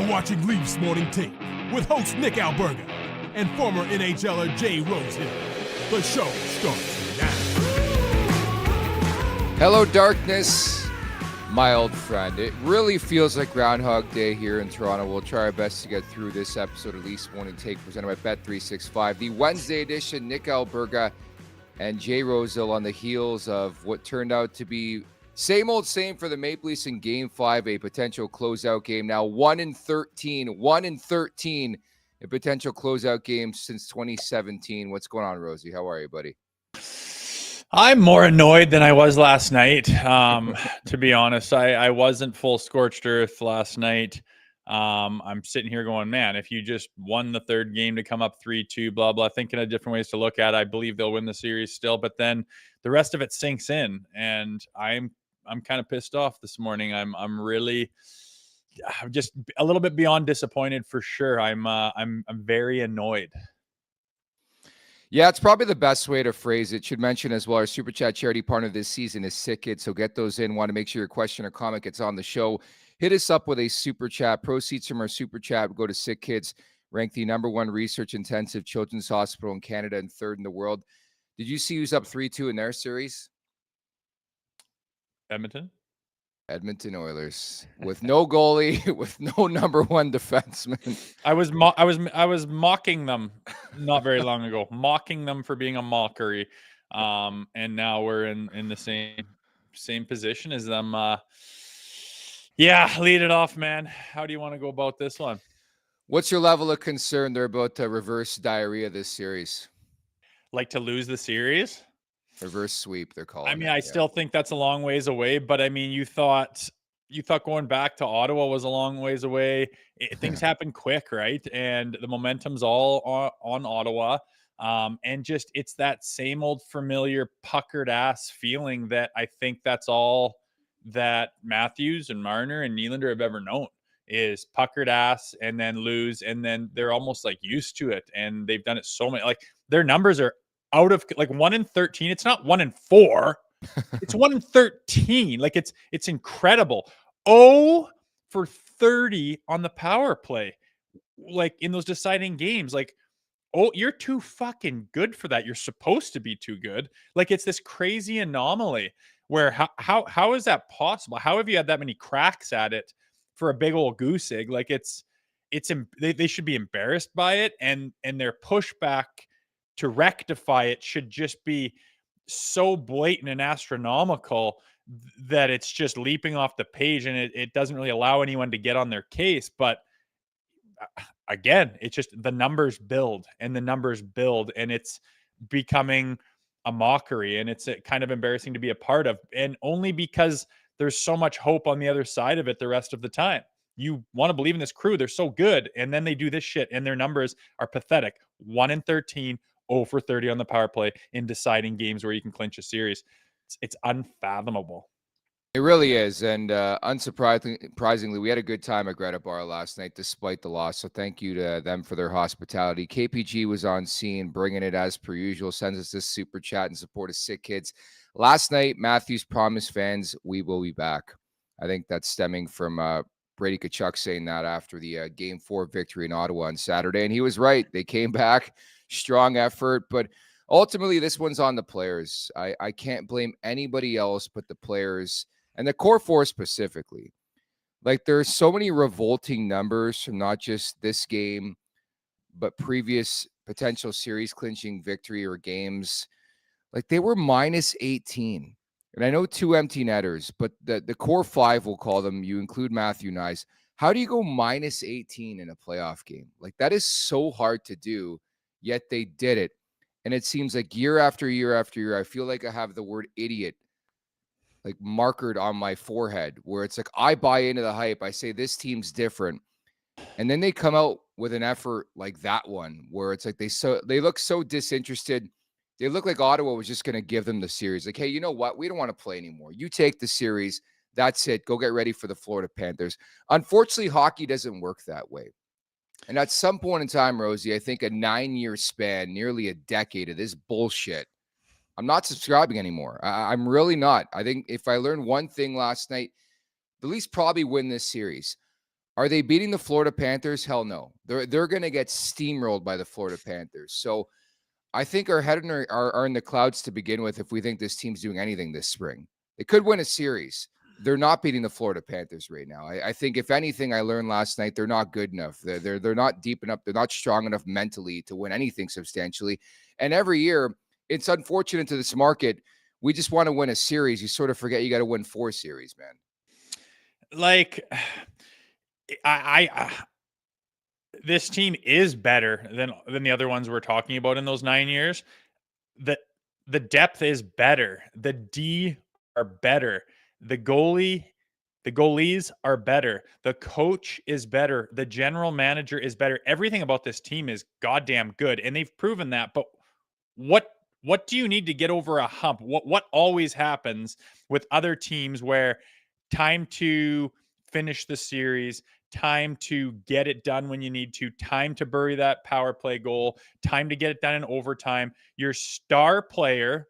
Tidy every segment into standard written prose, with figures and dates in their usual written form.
watching Leafs Morning Take with host Nick Alberga and former NHLer Jay Rosehill. The show starts now. Hello, darkness, my old friend. It really feels like Groundhog Day here in Toronto. We'll try our best to get through this episode of Leafs Morning Take presented by Bet365. The Wednesday edition, Nick Alberga and Jay Rosehill on the heels of what turned out to be same old same for the Maple Leafs in Game 5, a potential closeout game. Now 1-13 in potential closeout games since 2017. What's going on, Rosie? How are you, buddy? I'm more annoyed than I was last night. To be honest, I wasn't full scorched earth last night. I'm sitting here going, man, if you just won the third game to come up 3-2, blah, blah, thinking of different ways to look at it. I believe they'll win the series still, but then the rest of it sinks in, and I'm kind of pissed off this morning. I'm just a little bit beyond disappointed for sure. I'm very annoyed. Yeah, it's probably the best way to phrase it. Should mention as well, our Super Chat charity partner this season is Sick Kids, so get those in. Want to make sure your question or comment gets on the show. Hit us up with a Super Chat. Proceeds from our Super Chat go to Sick Kids, ranked the #1 research-intensive children's hospital in Canada and third in the world. Did you see who's up 3-2 in their series? Edmonton Oilers with no goalie, with no #1 defenseman. I was mocking them not very long ago, mocking them for being a mockery, and now we're in the same position as them. Yeah, lead it off, man. How do you want to go about this one? What's your level of concern they're about to reverse diarrhea this series? Like to lose the series? Reverse sweep, they're calling. I mean, I still think that's a long ways away, but I mean, you thought going back to Ottawa was a long ways away. Things happen quick, right? And the momentum's all on Ottawa. And just it's that same old familiar puckered ass feeling that I think that's all that Matthews and Marner and Nylander have ever known is puckered ass and then lose, and then they're almost like used to it, and they've done it so many. Like their numbers are out of like 1-13. It's not 1-4. It's 1-13. Like it's incredible. 0-for-30 on the power play, like in those deciding games. Like, oh, you're too fucking good for that. You're supposed to be too good. Like it's this crazy anomaly where how is that possible? How have you had that many cracks at it for a big old goose egg? Like they should be embarrassed by it, and their pushback to rectify it should just be so blatant and astronomical that it's just leaping off the page, and it doesn't really allow anyone to get on their case. But again, it's just the numbers build and it's becoming a mockery, and it's kind of embarrassing to be a part of, and only because there's so much hope on the other side of it the rest of the time. You want to believe in this crew. They're so good. And then they do this shit and their numbers are pathetic. 1-13, 0-for-30 on the power play in deciding games where you can clinch a series. It's unfathomable. It really is. And unsurprisingly, we had a good time at Greta Bar last night, despite the loss. So thank you to them for their hospitality. KPG was on scene, bringing it as per usual, sends us this Super Chat in support of Sick Kids. Last night, Matthews promised fans, we will be back. I think that's stemming from Brady Tkachuk saying that after the Game 4 victory in Ottawa on Saturday. And he was right. They came back, strong effort. But ultimately, this one's on the players. I can't blame anybody else but the players and the core four specifically. Like, there's so many revolting numbers from not just this game, but previous potential series clinching victory or games. Like, they were -18. And I know 2 empty netters, but the core 5, we'll call them, you include Matthew Nyes. How do you go -18 in a playoff game? Like, that is so hard to do, yet they did it. And it seems like year after year after year, I feel like I have the word idiot like markered on my forehead, where it's like I buy into the hype. I say this team's different. And then they come out with an effort like that one, where it's like they look so disinterested. They look like Ottawa was just going to give them the series. Like, hey, you know what? We don't want to play anymore. You take the series. That's it. Go get ready for the Florida Panthers. Unfortunately, hockey doesn't work that way. And at some point in time, Rosie, I think a 9-year span, nearly a decade of this bullshit, I'm not subscribing anymore. I'm really not. I think if I learned one thing last night, the Leafs probably win this series. Are they beating the Florida Panthers? Hell no. They're going to get steamrolled by the Florida Panthers. So I think our head are in the clouds to begin with if we think this team's doing anything this spring. They could win a series. They're not beating the Florida Panthers right now. I think if anything, I learned last night, they're not good enough. They're not deep enough. They're not strong enough mentally to win anything substantially. And every year, it's unfortunate to this market. We just want to win a series. You sort of forget you got to win 4 series, man. Like, this team is better than the other ones we're talking about in those 9 years. The depth is better. The D are better. The goalies are better. The coach is better. The general manager is better. Everything about this team is goddamn good, and they've proven that. But what do you need to get over a hump? What always happens with other teams where time to finish the series, time to get it done when you need to, time to bury that power play goal, time to get it done in overtime. Your star player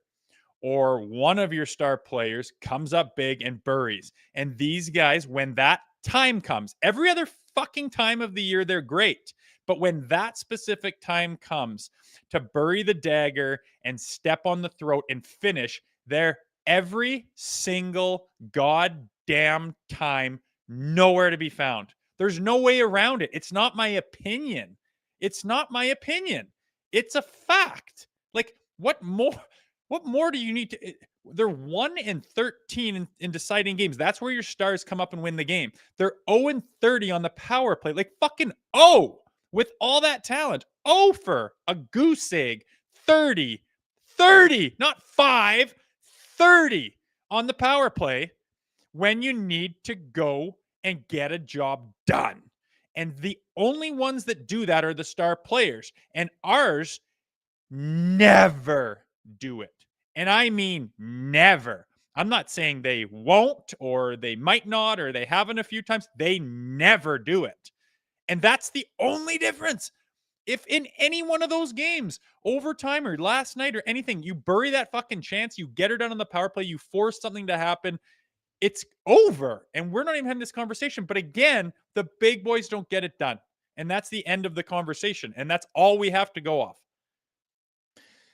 or one of your star players comes up big and buries. And these guys, when that time comes, every other fucking time of the year, they're great. But when that specific time comes to bury the dagger and step on the throat and finish, they're every single goddamn time nowhere to be found. There's no way around it. It's not my opinion. It's not my opinion. It's a fact. Like, what more do you need to? They're 1-13 in deciding games. That's where your stars come up and win the game. They're 0-30 on the power play. Like, fucking with all that talent. For a goose egg. 30, not 5, 30 on the power play when you need to go and get a job done. And the only ones that do that are the star players. And ours never do it. And I mean never. I'm not saying they won't or they might not or they haven't a few times. They never do it. And that's the only difference. If in any one of those games, overtime or last night or anything, you bury that fucking chance, you get her done on the power play, you force something to happen, it's over. And we're not even having this conversation. But again, the big boys don't get it done. And that's the end of the conversation. And that's all we have to go off.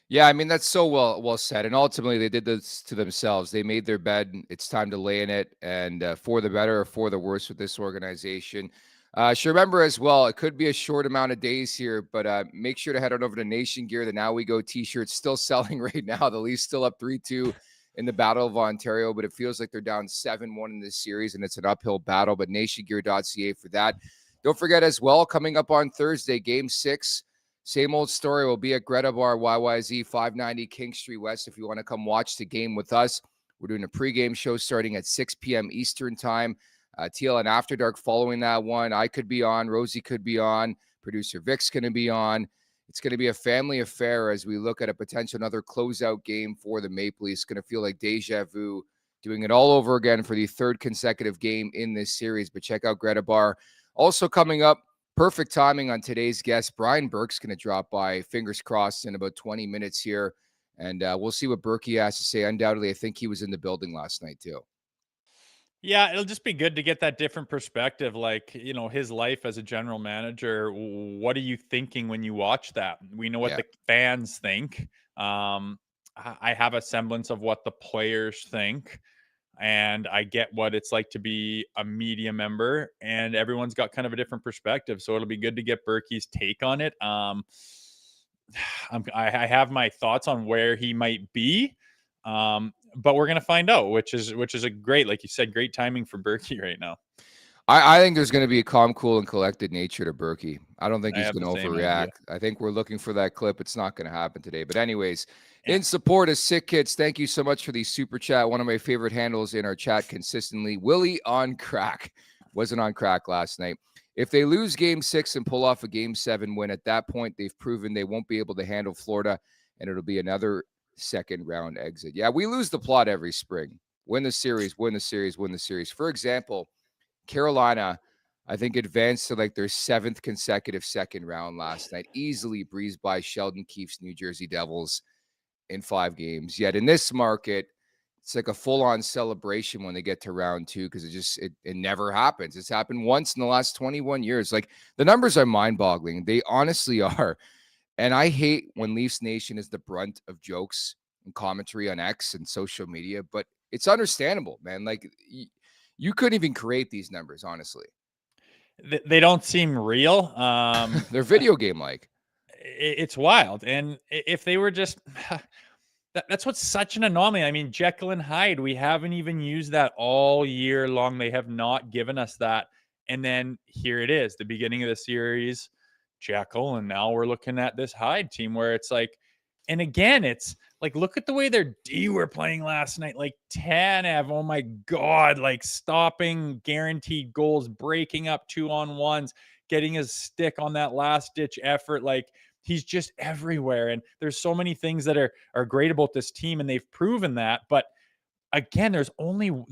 Yeah, I mean, that's so well said. And ultimately, they did this to themselves. They made their bed. It's time to lay in it. And for the better or for the worse with this organization. Should remember as well, it could be a short amount of days here, but make sure to head on over to Nation Gear. The Now We Go t-shirts still selling right now. The Leafs still up 3-2 in the Battle of Ontario, but it feels like they're down 7-1 in this series, and it's an uphill battle. But nationgear.ca for that. Don't forget as well, coming up on Thursday, Game 6. Same old story. We'll be at Greta Bar, YYZ, 590 King Street West. If you want to come watch the game with us, we're doing a pregame show starting at 6 p.m. Eastern time. TLN After Dark following that one. I could be on. Rosie could be on. Producer Vic's going to be on. It's going to be a family affair as we look at a potential another closeout game for the Maple Leafs. It's going to feel like deja vu, doing it all over again for the 3rd consecutive game in this series. But check out Greta Bar. Also coming up, perfect timing on today's guest. Brian Burke's going to drop by, fingers crossed, in about 20 minutes here. And we'll see what Burke has to say. Undoubtedly, I think he was in the building last night too. Yeah, it'll just be good to get that different perspective. Like, his life as a general manager. What are you thinking when you watch that? We know what the fans think. I have a semblance of what the players think. And I get what it's like to be a media member, and everyone's got kind of a different perspective. So it'll be good to get Berkey's take on it. I have my thoughts on where he might be, but we're gonna find out, which is a great, like you said, great timing for Berkey right now. I think there's going to be a calm, cool, and collected nature to Berkey. I don't think he's going to overreact. I think we're looking for that clip. It's not going to happen today. But anyways, in support of Sick Kids, thank you so much for the super chat. One of my favorite handles in our chat consistently. Willie on crack. Wasn't on crack last night. If they lose Game 6 and pull off a Game 7 win, at that point, they've proven they won't be able to handle Florida, and it'll be another second-round exit. Yeah, we lose the plot every spring. Win the series, win the series, win the series. For example, Carolina, I think, advanced to like their 7th consecutive second round last night. Easily breezed by Sheldon Keefe's New Jersey Devils in 5 games. Yet in this market, It's like a full-on celebration when they get to round 2 because it never happens. It's happened once in the last 21 years. Like, the numbers are mind-boggling. They honestly are. And I hate when Leafs Nation is the brunt of jokes and commentary on X and social media, but it's understandable, man. Like, you couldn't even create these numbers, honestly. They don't seem real. They're video game-like. It's wild. And if they were just... That's what's such an anomaly. I mean, Jekyll and Hyde, we haven't even used that all year long. They have not given us that. And then here it is, the beginning of the series, Jekyll, and now we're looking at this Hyde team where it's like, and again, it's like, look at the way their D were playing last night. Like Tanev, oh my God, like stopping guaranteed goals, breaking up 2-on-1s, getting his stick on that last ditch effort. Like, he's just everywhere. And there's so many things that are great about this team, and they've proven that. But again, there's only one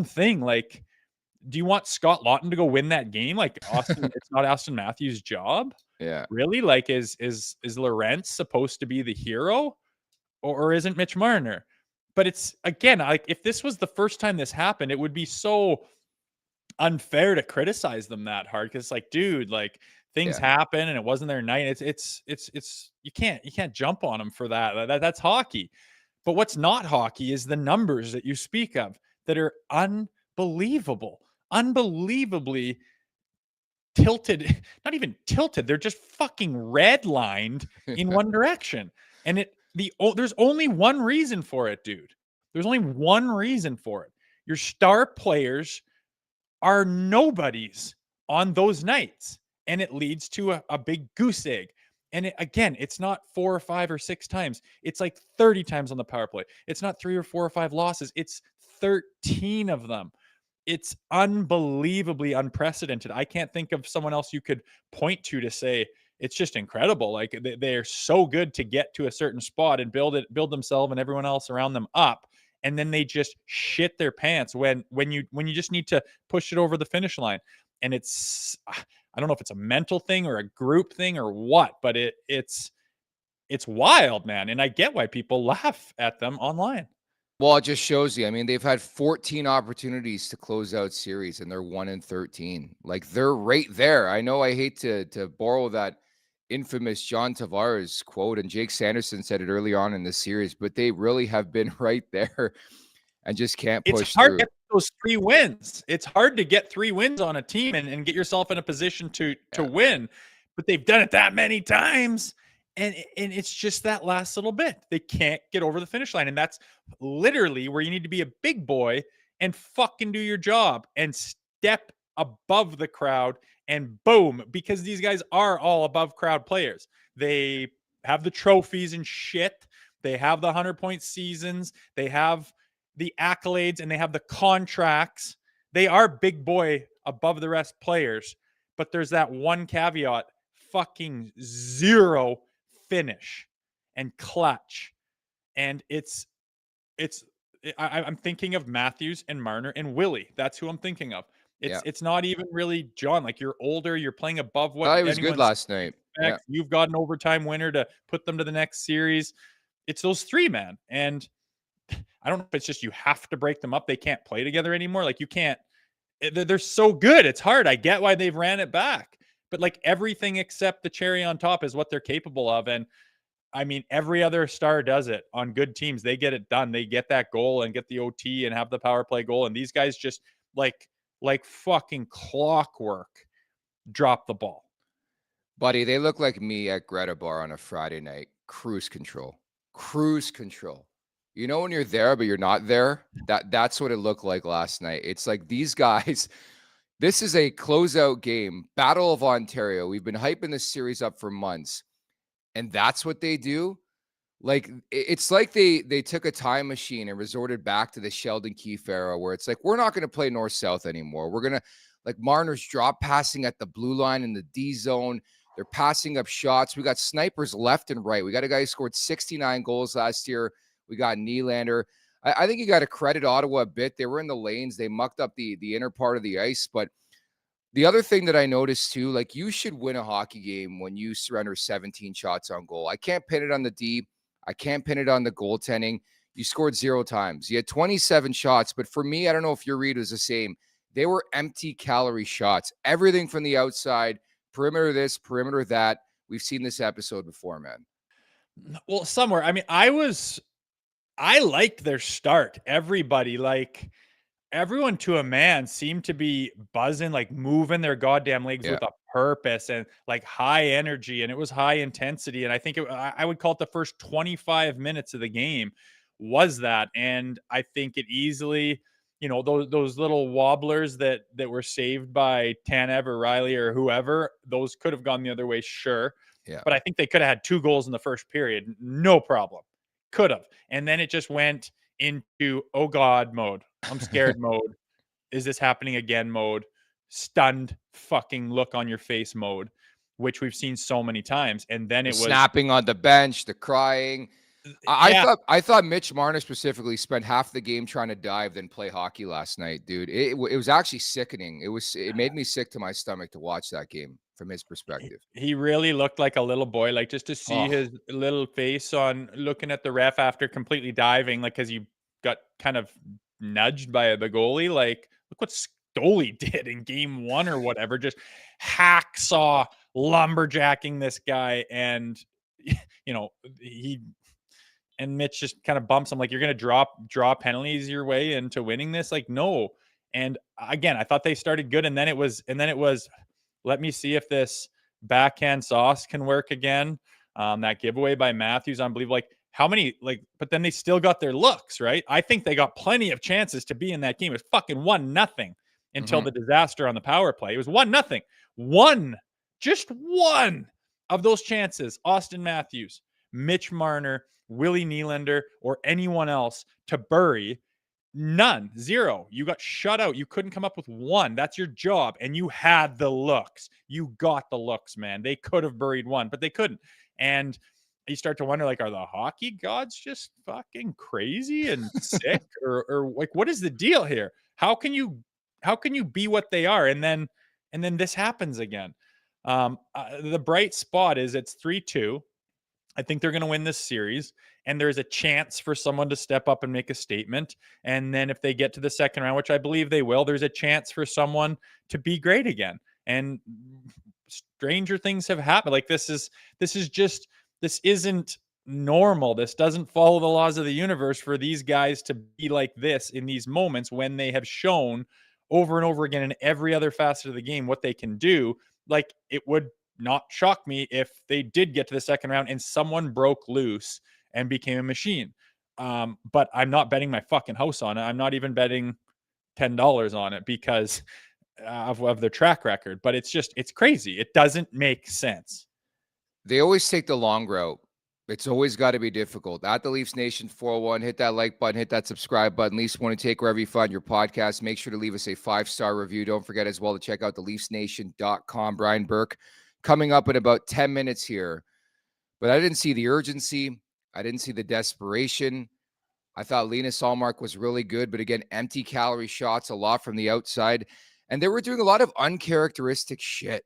thing. Like, do you want Scott Laughton to go win that game? Like, it's not Austin Matthews' job. Yeah. Really? Like, is Lorentz supposed to be the hero, or isn't Mitch Marner? But it's, again, like, if this was the first time this happened, it would be so unfair to criticize them that hard. Because it's like, dude, like, things happen and it wasn't their night. It's you can't jump on them for that. That's hockey. But what's not hockey is the numbers that you speak of that are unbelievable, unbelievably tilted. Not even tilted. They're just fucking redlined in one direction. And there's only one reason for it, dude. There's only one reason for it. Your star players are nobodies on those nights. And it leads to a big goose egg. And again, it's not 4 or 5 or 6 times. It's like 30 times on the power play. It's not 3 or 4 or 5 losses. It's 13 of them. It's unbelievably unprecedented. I can't think of someone else you could point to say it's just incredible. Like, they're so good to get to a certain spot and build themselves and everyone else around them up. And then they just shit their pants when you just need to push it over the finish line. And it's... I don't know if it's a mental thing or a group thing or what, but it's wild, man. And I get why people laugh at them online. Well, it just shows you. I mean, they've had 14 opportunities to close out series, and they're 1-13. Like, they're right there. I know I hate to borrow that infamous John Tavares quote, and Jake Sanderson said it early on in the series, but they really have been right there and just can't push It's hard through. to get those 3 wins. It's hard to get 3 wins on a team and get yourself in a position to win. But they've done it that many times. And it's just that last little bit. They can't get over the finish line. And that's literally where you need to be a big boy and fucking do your job and step above the crowd and boom, because these guys are all above crowd players. They have the trophies and shit. They have the 100-point seasons. They have the accolades and they have the contracts. They are big boy above the rest players, but there's that one caveat: fucking zero finish and clutch. And I'm thinking of Matthews and Marner and Willie. That's who I'm thinking of. It's not even really John. Like, you're older, you're playing above what He was good last night. Yeah. You've got an overtime winner to put them to the next series. It's those 3, man. And I don't know if it's just you have to break them up. They can't play together anymore. Like, you can't. They're so good. It's hard. I get why they've ran it back. But, like, everything except the cherry on top is what they're capable of. And, I mean, every other star does it on good teams. They get it done. They get that goal and get the OT and have the power play goal. And these guys just, like fucking clockwork, drop the ball. Buddy, they look like me at Greta Bar on a Friday night. Cruise control. You know when you're there, but you're not there? That's what it looked like last night. It's like these guys, this is a closeout game, Battle of Ontario. We've been hyping this series up for months, and that's what they do. Like, it's like they took a time machine and resorted back to the Sheldon Keefe era, where it's like, we're not going to play north-south anymore. We're going to, like, Marner's drop passing at the blue line in the D zone. They're passing up shots. We got snipers left and right. We got a guy who scored 69 goals last year. We got Nylander. I think you got to credit Ottawa a bit. They were in the lanes. They mucked up the inner part of the ice. But the other thing that I noticed too, like, you should win a hockey game when you surrender 17 shots on goal. I can't pin it on the D. I can't pin it on the goaltending. You scored 0 times. You had 27 shots, but for me, I don't know if your read was the same. They were empty calorie shots. Everything from the outside, perimeter this, perimeter that. We've seen this episode before, man. Well, somewhere. I mean, I liked their start. Everybody, like everyone to a man, seemed to be buzzing, like moving their goddamn legs with a purpose and like high energy, and it was high intensity. And I think I would call it the first 25 minutes of the game was that. And I think it easily, those little wobblers that were saved by Tanev or Riley or whoever, those could have gone the other way, sure. Yeah. But I think they could have had 2 goals in the first period, no problem. Could have. And then it just went into, oh God mode. I'm scared mode. Is this happening again mode? Stunned fucking look on your face mode, which we've seen so many times. And then it was snapping on the bench, the crying. I thought Mitch Marner specifically spent half the game trying to dive, then play hockey last night, dude. It was actually sickening. It made me sick to my stomach to watch that game from his perspective. He really looked like a little boy, like just to see his little face on looking at the ref after completely diving, like because you got kind of nudged by the goalie. Like, look what Goalie did in game 1 or whatever, just hacksaw lumberjacking this guy, and and Mitch just kind of bumps him like, you're going to draw penalties your way into winning this. Like, no. And again, I thought they started good. And then it was, let me see if this backhand sauce can work again. That giveaway by Matthews, unbelievable. Like how many, but then they still got their looks, right? I think they got plenty of chances to be in that game. It was fucking 1-0 until the disaster on the power play. It was 1-0. Just one of those chances. Austin Matthews, Mitch Marner, Willie Nylander, or anyone else to bury. None. 0. You got shut out. You couldn't come up with one. That's your job. And you had the looks. You got the looks, man. They could have buried one, but they couldn't. And you start to wonder, like, are the hockey gods just fucking crazy and sick? or like, what is the deal here? How can you be what they are? And then this happens again. The bright spot is it's 3-2. I think they're going to win this series, and there's a chance for someone to step up and make a statement. And then if they get to the second round, which I believe they will, there's a chance for someone to be great again. And stranger things have happened. Like this isn't normal. This doesn't follow the laws of the universe for these guys to be like this in these moments when they have shown over and over again in every other facet of the game what they can do. Like, it would not shock me if they did get to the second round and someone broke loose and became a machine. But I'm not betting my fucking house on it. I'm not even betting $10 on it because of their track record. But it's crazy. It doesn't make sense. They always take the long route. It's always got to be difficult. At the Leafs Nation 401, hit that like button, hit that subscribe button. Leafs Want to Take wherever you find your podcast. Make sure to leave us a 5-star review. Don't forget as well to check out the LeafsNation.com. Brian Burke coming up in about 10 minutes here. But I didn't see the urgency. I didn't see the desperation. I thought Linus Ullmark was really good, but again, empty calorie shots, a lot from the outside. And they were doing a lot of uncharacteristic shit.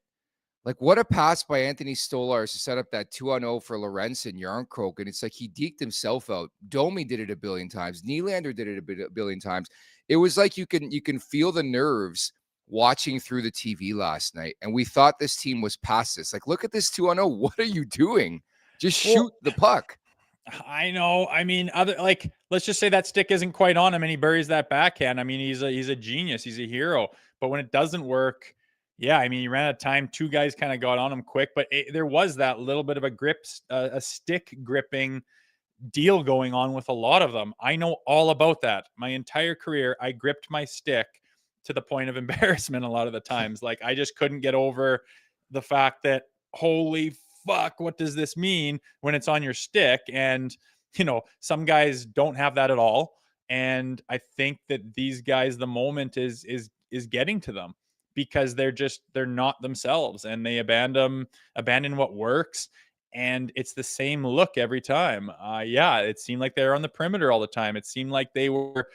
Like, what a pass by Anthony Stolarz to set up that 2-0 for Lorenz and Yarncroke. And it's like he deked himself out. Domi did it a billion times. Nylander did it a billion times. It was like you can feel the nerves watching through the TV last night. And we thought this team was past this. Like, look at this 2-0. What are you doing? Just shoot the puck. I know. I mean, let's just say that stick isn't quite on him and he buries that backhand. I mean, he's a genius. He's a hero. But when it doesn't work, yeah, I mean, he ran out of time. 2 guys kind of got on him quick, but there was that little bit of a stick gripping deal going on with a lot of them. I know all about that. My entire career, I gripped my stick to the point of embarrassment a lot of the times. Like, I just couldn't get over the fact that, holy fuck, what does this mean when it's on your stick? And, some guys don't have that at all. And I think that these guys, the moment is getting to them, because they're not themselves and they abandon what works. And it's the same look every time. It seemed like they were on the perimeter all the time. It seemed like they were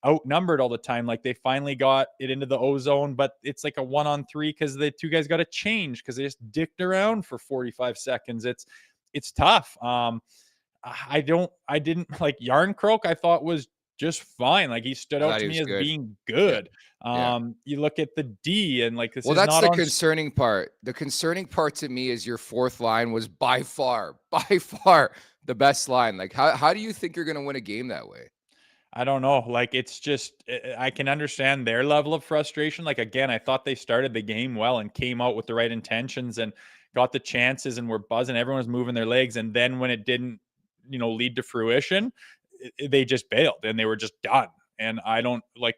outnumbered all the time. Like they finally got it into the O-zone, but it's like a 1-on-3 because the 2 guys got to change because they just dicked around for 45 seconds. It's tough. I didn't like Yarncroke. I thought was just fine. Like he stood I out thought to he me was as good. being Yeah. good. Yeah. You look at the D and like this Well, is that's not the on. concerning part. The concerning part to me is your fourth line was by far the best line. Like, how do you think you're going to win a game that way? I don't know. Like it's just I can understand their level of frustration. Like again, I thought they started the game well and came out with the right intentions and got the chances and were buzzing. Everyone was moving their legs, and then when it didn't, lead to fruition, they just bailed and they were just done. And I don't like.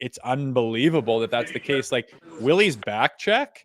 It's unbelievable that that's the case. Like Willie's back check.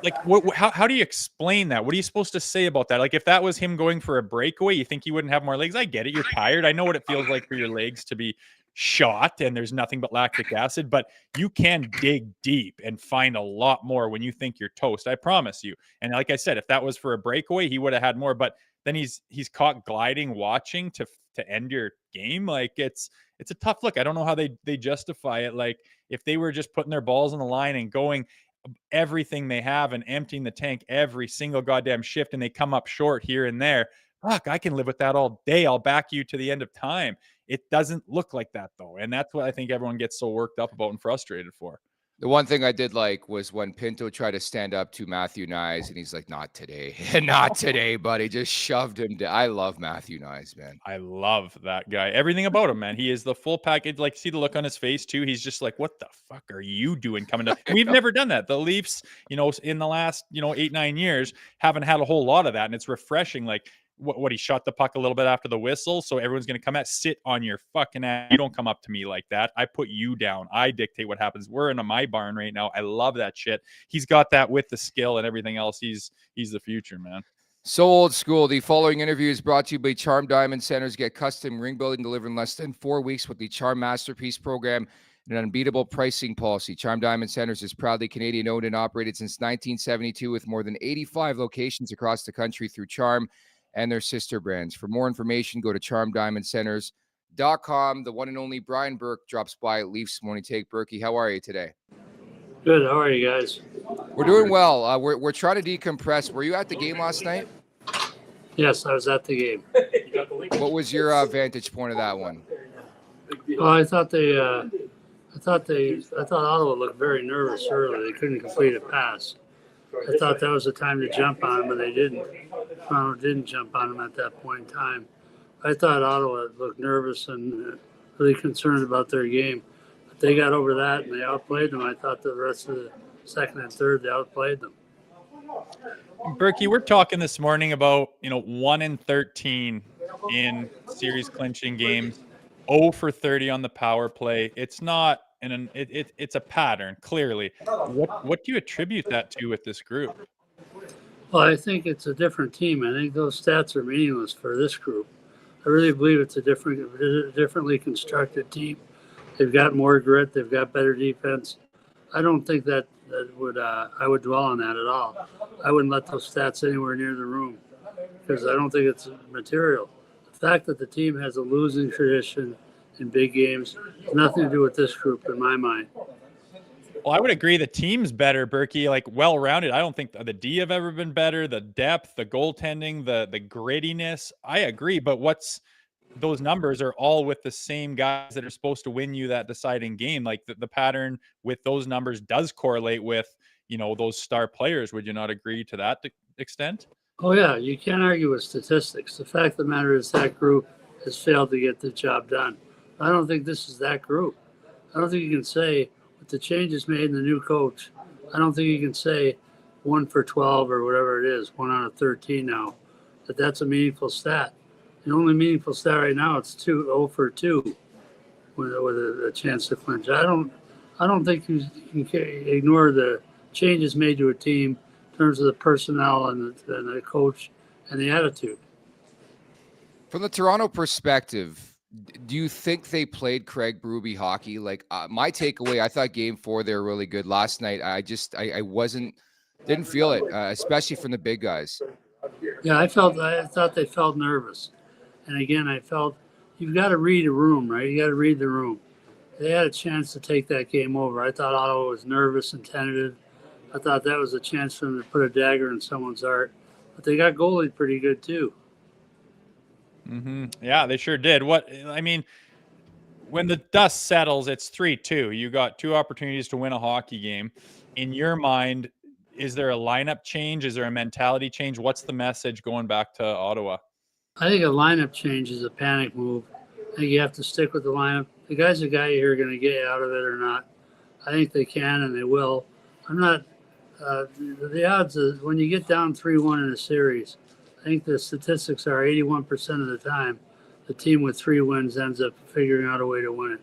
Like how do you explain that? What are you supposed to say about that? Like if that was him going for a breakaway, you think he wouldn't have more legs? I get it. You're tired. I know what it feels like for your legs to be shot and there's nothing but lactic acid, but you can dig deep and find a lot more when you think you're toast. I promise you. And like I said, if that was for a breakaway, he would have had more, but then he's caught gliding watching to end your game. Like it's a tough look. I don't know how they justify it. Like if they were just putting their balls on the line and going everything they have and emptying the tank every single goddamn shift and they come up short here and there. Fuck, I can live with that all day. I'll back you to the end of time. It doesn't look like that though. And that's what I think everyone gets so worked up about and frustrated for. The one thing I did like was when Pinto tried to stand up to Matthew Nyes, and he's like, "Not today, not today, buddy." Just shoved him down. I love Matthew Nyes, man. I love that guy. Everything about him, man. He is the full package. Like, see the look on his face too. He's just like, "What the fuck are you doing coming to?" We've never done that. The Leafs, in the last 8-9 years, haven't had a whole lot of that, and it's refreshing. Like, what he shot the puck a little bit after the whistle, so everyone's gonna come at sit on your fucking ass. You don't come up to me like that. I put you down. I dictate what happens. We're in my barn right now. I love that shit. He's got that with the skill and everything else. He's the future, man. So old school. The following interview is brought to you by Charm Diamond Centers. Get custom ring building delivered in less than 4 weeks with the Charm Masterpiece program and an unbeatable pricing policy. Charm Diamond Centers is proudly Canadian owned and operated since 1972 with more than 85 locations across the country through Charm and their sister brands. For more information, go to charmdiamondcenters.com. The one and only Brian Burke drops by at Leafs Morning Take. Berkey, how are you today? Good. How are you guys? We're doing well. We're trying to decompress. Were you at the game last night? Yes, I was at the game. What was your vantage point of that one? Well, I thought Ottawa looked very nervous early. They couldn't complete a pass. I thought that was the time to jump on them, but they didn't. Toronto didn't jump on them at that point in time. I thought Ottawa looked nervous and really concerned about their game. But they got over that and they outplayed them. I thought the rest of the second and third, they outplayed them. Berkey, we're talking this morning about 1-13 in series clinching games, 0 for 30 on the power play. It's not it's a pattern clearly. What do you attribute that to with this group? Well, I think it's a different team. I think those stats are meaningless for this group. I really believe it's a differently constructed team. They've got more grit. They've got better defense. I don't think that would I would dwell on that at all. I wouldn't let those stats anywhere near the room because I don't think it's material. The fact that the team has a losing tradition in big games has nothing to do with this group in my mind. Well, I would agree the team's better, Berkey, like well-rounded. I don't think the D have ever been better. The depth, the goaltending, the grittiness. I agree, but those numbers are all with the same guys that are supposed to win you that deciding game. Like the pattern with those numbers does correlate with, those star players. Would you not agree to that extent? Oh, yeah. You can't argue with statistics. The fact of the matter is that group has failed to get the job done. I don't think this is that group. I don't think you can say with the changes made in the new coach, I don't think you can say 1 for 12 or whatever it is, 1 out of 13 now, that's a meaningful stat. The only meaningful stat right now, it's 0 for 2 with a chance to clinch. I don't think you can ignore the changes made to a team in terms of the personnel and the coach and the attitude. From the Toronto perspective, do you think they played Craig Berube hockey? Like my takeaway, I thought game 4, they were really good last night. I didn't feel it, especially from the big guys. Yeah, I thought they felt nervous. And again, I felt you've got to read a room, right? You got to read the room. They had a chance to take that game over. I thought Ottawa was nervous and tentative. I thought that was a chance for them to put a dagger in someone's heart. But they got goalie pretty good too. Yeah, they sure did. When the dust settles, it's 3-2. You got 2 opportunities to win a hockey game. In your mind, is there a lineup change? Is there a mentality change? What's the message going back to Ottawa? I think a lineup change is a panic move. I think you have to stick with the lineup. The guys that got you here are going to get you out of it or not. I think they can and they will. I'm not. The odds is when you get down 3-1 in a series, I think the statistics are 81% of the time, the team with 3 wins ends up figuring out a way to win it.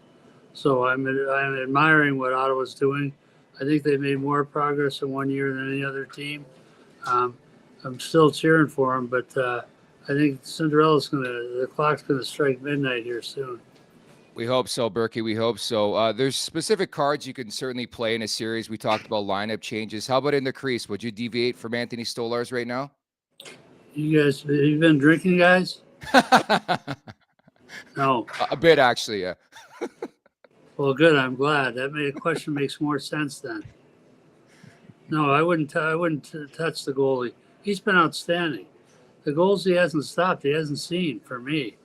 So I'm admiring what Ottawa's doing. I think they made more progress in 1 year than any other team. I'm still cheering for them, but I think the clock's gonna strike midnight here soon. We hope so, Berkey. We hope so. There's specific cards you can certainly play in a series. We talked about lineup changes. How about in the crease? Would you deviate from Anthony Stolarz right now? You guys, have you been drinking, guys? No. A bit, actually, yeah. Well, good. I'm glad. Question makes more sense then. No, I wouldn't touch the goalie. He's been outstanding. The goals he hasn't stopped, he hasn't seen for me.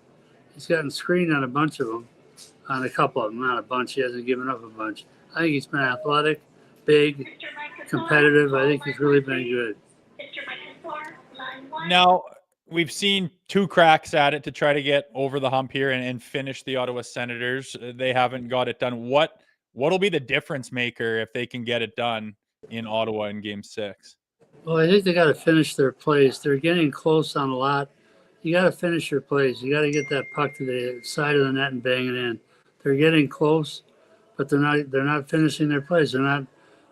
He's gotten screened on a bunch of them, on a couple of them, not a bunch. He hasn't given up a bunch. I think he's been athletic, big, competitive. I think he's really been good. Now, we've seen 2 cracks at it to try to get over the hump here and finish the Ottawa Senators. They haven't got it done. What'll be the difference maker if they can get it done in Ottawa in Game 6? Well, I think they got to finish their plays. They're getting close on a lot. You got to finish your plays. You got to get that puck to the side of the net and bang it in. They're getting close, but they're not finishing their plays. They got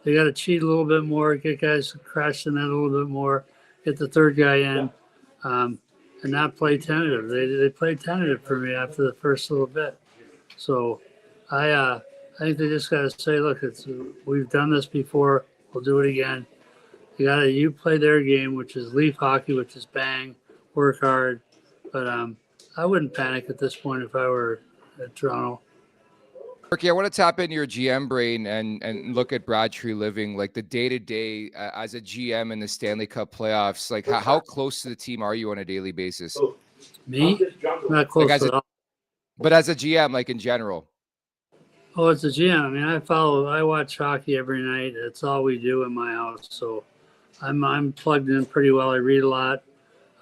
to cheat a little bit more, get guys to crash the net a little bit more, get the third guy in, and not play tentative. They played tentative for me after the first little bit. So I think they just got to say, look, we've done this before. We'll do it again. You play their game, which is Leaf hockey, which is bang, work hard. But I wouldn't panic at this point if I were at Toronto. Okay, I want to tap into your GM brain and look at Brad Treliving, like the day-to-day as a GM in the Stanley Cup playoffs. Like, how close to the team are you on a daily basis? Me? Not close at all. But as a GM, like in general. Oh, it's a GM. I mean, I watch hockey every night. It's all we do in my house. So I'm plugged in pretty well. I read a lot,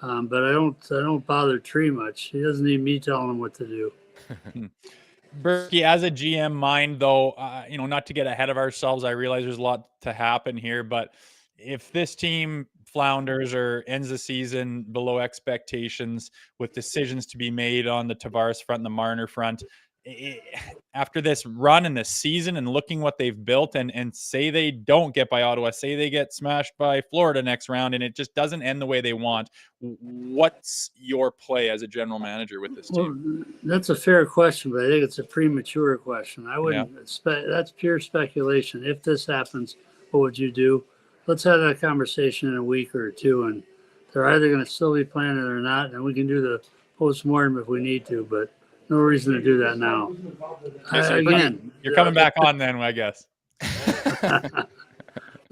but I don't bother Tree much. He doesn't need me telling him what to do. Berkey, as a GM mind, though, not to get ahead of ourselves, I realize there's a lot to happen here, but if this team flounders or ends the season below expectations with decisions to be made on the Tavares front and the Marner front, after this run in this season and looking what they've built and say they don't get by Ottawa, say they get smashed by Florida next round and it just doesn't end the way they want, what's your play as a general manager with this team? Well, that's a fair question, but I think it's a premature question. I wouldn't that's pure speculation. If this happens, what would you do? Let's have that conversation in a week or two, and they're either going to still be playing it or not, and we can do the postmortem if we need to, but no reason to do that now. Again, you're coming back on then, I guess. The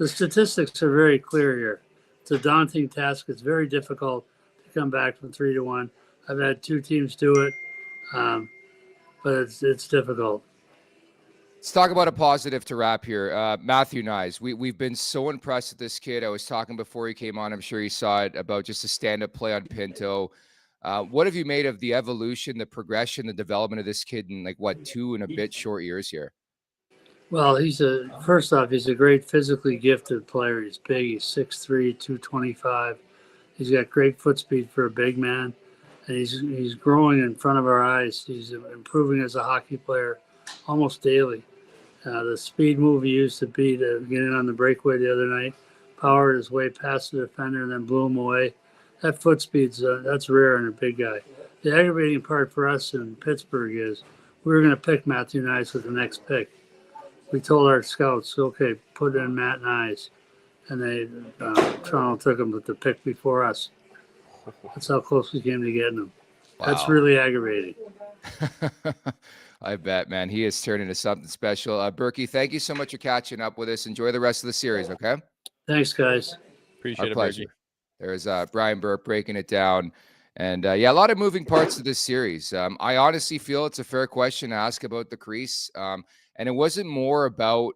statistics are very clear here. It's a daunting task. It's very difficult to come back from 3-1. I've had 2 teams do it, but it's difficult. Let's talk about a positive to wrap here. Matthew Knies, we've been so impressed with this kid. I was talking before he came on. I'm sure you saw it about just a stand-up play on Pinto. What have you made of the evolution, the progression, the development of this kid in 2 and a bit short years here? Well, first off, he's a great physically gifted player. He's big. He's 6'3", 225. He's got great foot speed for a big man, and he's growing in front of our eyes. He's improving as a hockey player almost daily. The speed move he used to beat get in on the breakaway the other night, powered his way past the defender and then blew him away. That foot speed's that's rare in a big guy. The aggravating part for us in Pittsburgh is we were going to pick Matthew Knies with the next pick. We told our scouts, okay, put in Matt Knies, and Toronto took him with the pick before us. That's how close we came to getting him. Wow. That's really aggravating. I bet, man. He is turning into something special. Berkey, thank you so much for catching up with us. Enjoy the rest of the series, okay? Thanks, guys. Appreciate Our pleasure. Berkey. There's Brian Burke breaking it down. And yeah, a lot of moving parts to this series. I honestly feel it's a fair question to ask about the crease. And it wasn't more about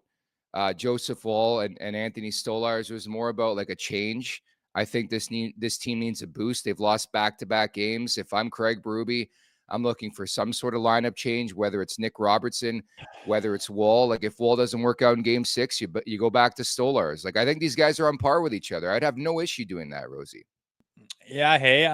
Joseph Woll and Anthony Stolarz. It was more about like a change. I think this team needs a boost. They've lost back-to-back games. If I'm Craig Berube, I'm looking for some sort of lineup change, whether it's Nick Robertson, whether it's Woll. Like if Woll doesn't work out in game 6, you go back to Stolarz. Like I think these guys are on par with each other. I'd have no issue doing that, Rosie. Yeah, hey,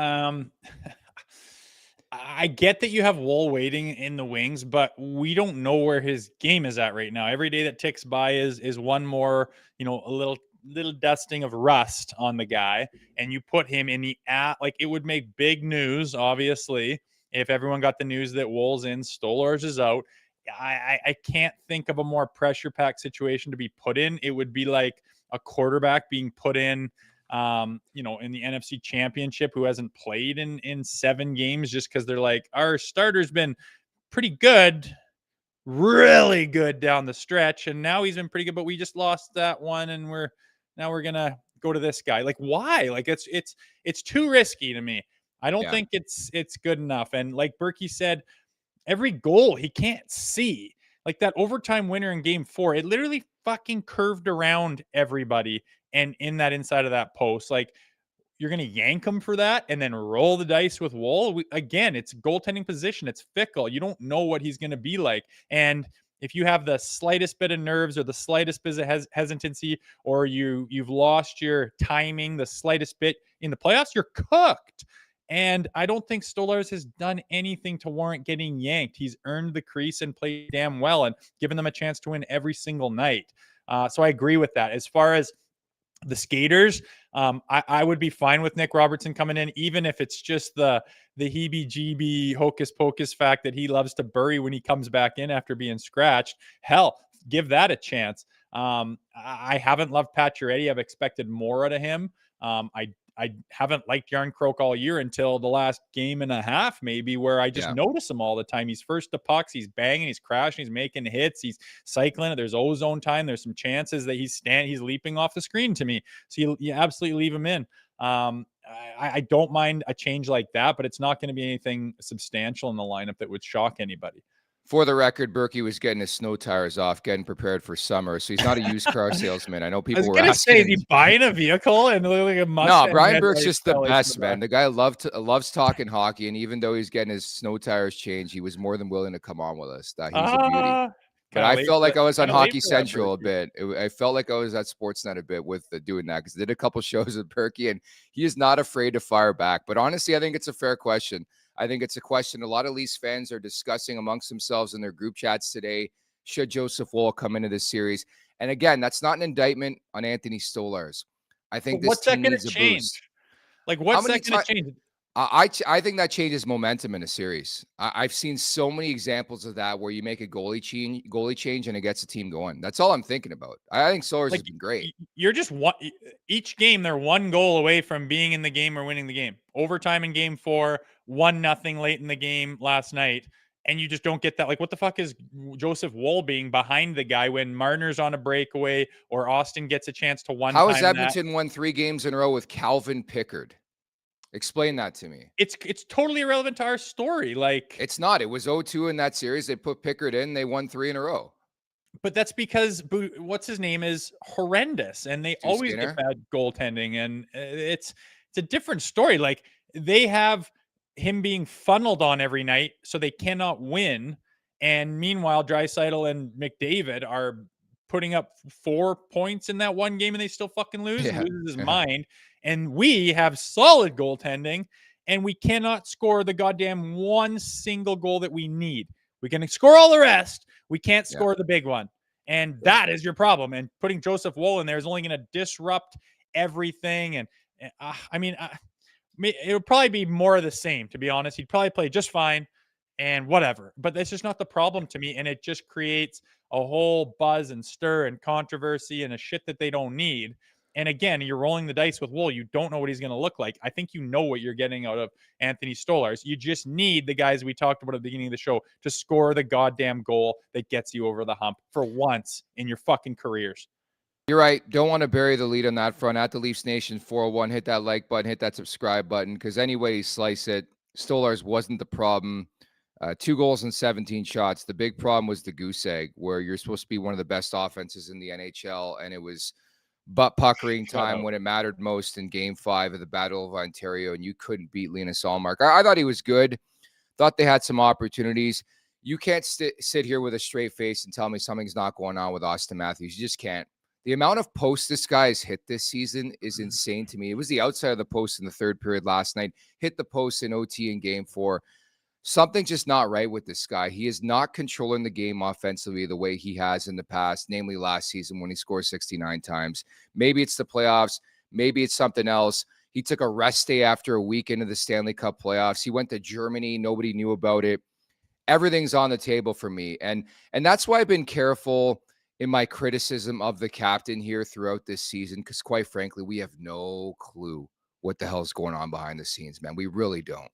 I get that you have Woll waiting in the wings, but we don't know where his game is at right now. Every day that ticks by is one more, a little dusting of rust on the guy, and you put him in the like it would make big news, obviously, if everyone got the news that Woll's in, Stolarz is out. I can't think of a more pressure-packed situation to be put in. It would be like a quarterback being put in in the NFC Championship who hasn't played in 7 games just because they're like, our starter's been pretty good, really good down the stretch, and now he's been pretty good, but we just lost that one, and we're gonna go to this guy. Like, why? Like, it's too risky to me. I don't think it's good enough. And like Berkey said, every goal he can't see. Like that overtime winner in game 4, it literally fucking curved around everybody and in that inside of that post. Like, you're going to yank him for that and then roll the dice with Woll. Again, it's goaltending position. It's fickle. You don't know what he's going to be like. And if you have the slightest bit of nerves or the slightest bit of hesitancy, or you've lost your timing the slightest bit in the playoffs, you're cooked. And I don't think Stolarz has done anything to warrant getting yanked. He's earned the crease and played damn well and given them a chance to win every single night. So I agree with that. As far as the skaters, I would be fine with Nick Robertson coming in, even if it's just the heebie-jeebie hocus pocus fact that he loves to bury when he comes back in after being scratched. Hell, give that a chance. I haven't loved Pacioretty. I've expected more out of him. I haven't liked Yarncroke all year until the last game and a half, maybe, where I just notice him all the time. He's first to pucks, he's banging, he's crashing, he's making hits, he's cycling. There's ozone time. There's some chances that he's leaping off the screen to me. So you absolutely leave him in. I don't mind a change like that, but it's not going to be anything substantial in the lineup that would shock anybody. For the record, Berkey was getting his snow tires off, getting prepared for summer. So he's not a used car salesman. I know people were asking. Is he buying a vehicle and like a Mustang? No, Brian Burke's just the best, man. The guy loves talking hockey, and even though he's getting his snow tires changed, he was more than willing to come on with us. He's a beauty. But I felt like I was on Hockey Central a bit. I felt like I was at Sportsnet a bit with doing that, because I did a couple shows with Berkey, and he is not afraid to fire back. But honestly, I think it's a fair question. I think it's a question a lot of Leafs fans are discussing amongst themselves in their group chats today. Should Joseph Woll come into this series? And again, that's not an indictment on Anthony Stolarz. I think this team needs a boost. Like, what's that going to change? I think that changes momentum in a series. I've seen so many examples of that where you make a goalie change and it gets the team going. That's all I'm thinking about. I think Stolarz has been great. You're just each game, they're one goal away from being in the game or winning the game. Overtime in game 4, 1-0 late in the game last night, and you just don't get that. Like, what the fuck is Joseph Woll being behind the guy when Marner's on a breakaway or Austin gets a chance to one? How has Edmonton won 3 games in a row with Calvin Pickard? Explain that to me. It's totally irrelevant to our story. Like, it's not. It was 0-2 in that series. They put Pickard in. They won 3 in a row. But that's because what's his name is horrendous, and they always get bad goaltending, and it's a different story. Like, they have him being funneled on every night, so they cannot win. And meanwhile, Draisaitl and McDavid are putting up 4 points in that one game, and they still fucking lose. He loses his mind. And we have solid goaltending, and we cannot score the goddamn one single goal that we need. We can score all the rest. We can't score the big one. And that is your problem. And putting Joseph Woll in there is only going to disrupt everything. And it would probably be more of the same, to be honest. He'd probably play just fine and whatever. But that's just not the problem to me. And it just creates a whole buzz and stir and controversy and a shit that they don't need. And again, you're rolling the dice with Woll. You don't know what he's going to look like. I think you know what you're getting out of Anthony Stolarz. You just need the guys we talked about at the beginning of the show to score the goddamn goal that gets you over the hump for once in your fucking careers. You're right. Don't want to bury the lead on that front. At the Leafs Nation 401, hit that like button, hit that subscribe button, because any way you slice it, Stolarz wasn't the problem. 2 goals and 17 shots. The big problem was the goose egg, where you're supposed to be one of the best offenses in the NHL, and it was butt puckering time when it mattered most in Game 5 of the Battle of Ontario, and you couldn't beat Linus Ullmark. I thought he was good. Thought they had some opportunities. You can't sit here with a straight face and tell me something's not going on with Austin Matthews. You just can't. The amount of posts this guy has hit this season is insane to me. It was the outside of the post in the third period last night, hit the post in OT in Game 4. Something's just not right with this guy. He is not controlling the game offensively the way he has in the past, namely last season when he scored 69 times. Maybe it's the playoffs. Maybe it's something else. He took a rest day after a week into the Stanley Cup playoffs. He went to Germany. Nobody knew about it. Everything's on the table for me. And that's why I've been careful in my criticism of the captain here throughout this season, because quite frankly, we have no clue what the hell's going on behind the scenes, man. We really don't.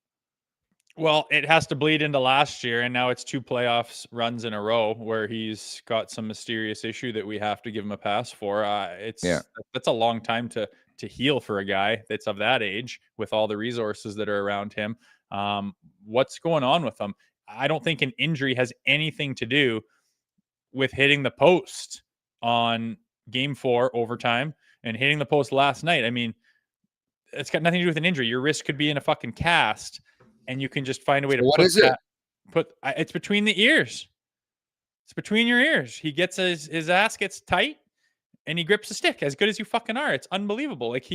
Well, it has to bleed into last year, and now it's 2 playoffs runs in a row where he's got some mysterious issue that we have to give him a pass for. That's a long time to heal for a guy that's of that age with all the resources that are around him. What's going on with him? I don't think an injury has anything to do with hitting the post on Game 4 overtime and hitting the post last night. I mean, it's got nothing to do with an injury. Your wrist could be in a fucking cast, and you can just find a way to what is it? It's between the ears. It's between your ears. He gets his ass gets tight, and he grips the stick as good as you fucking are. It's unbelievable. Like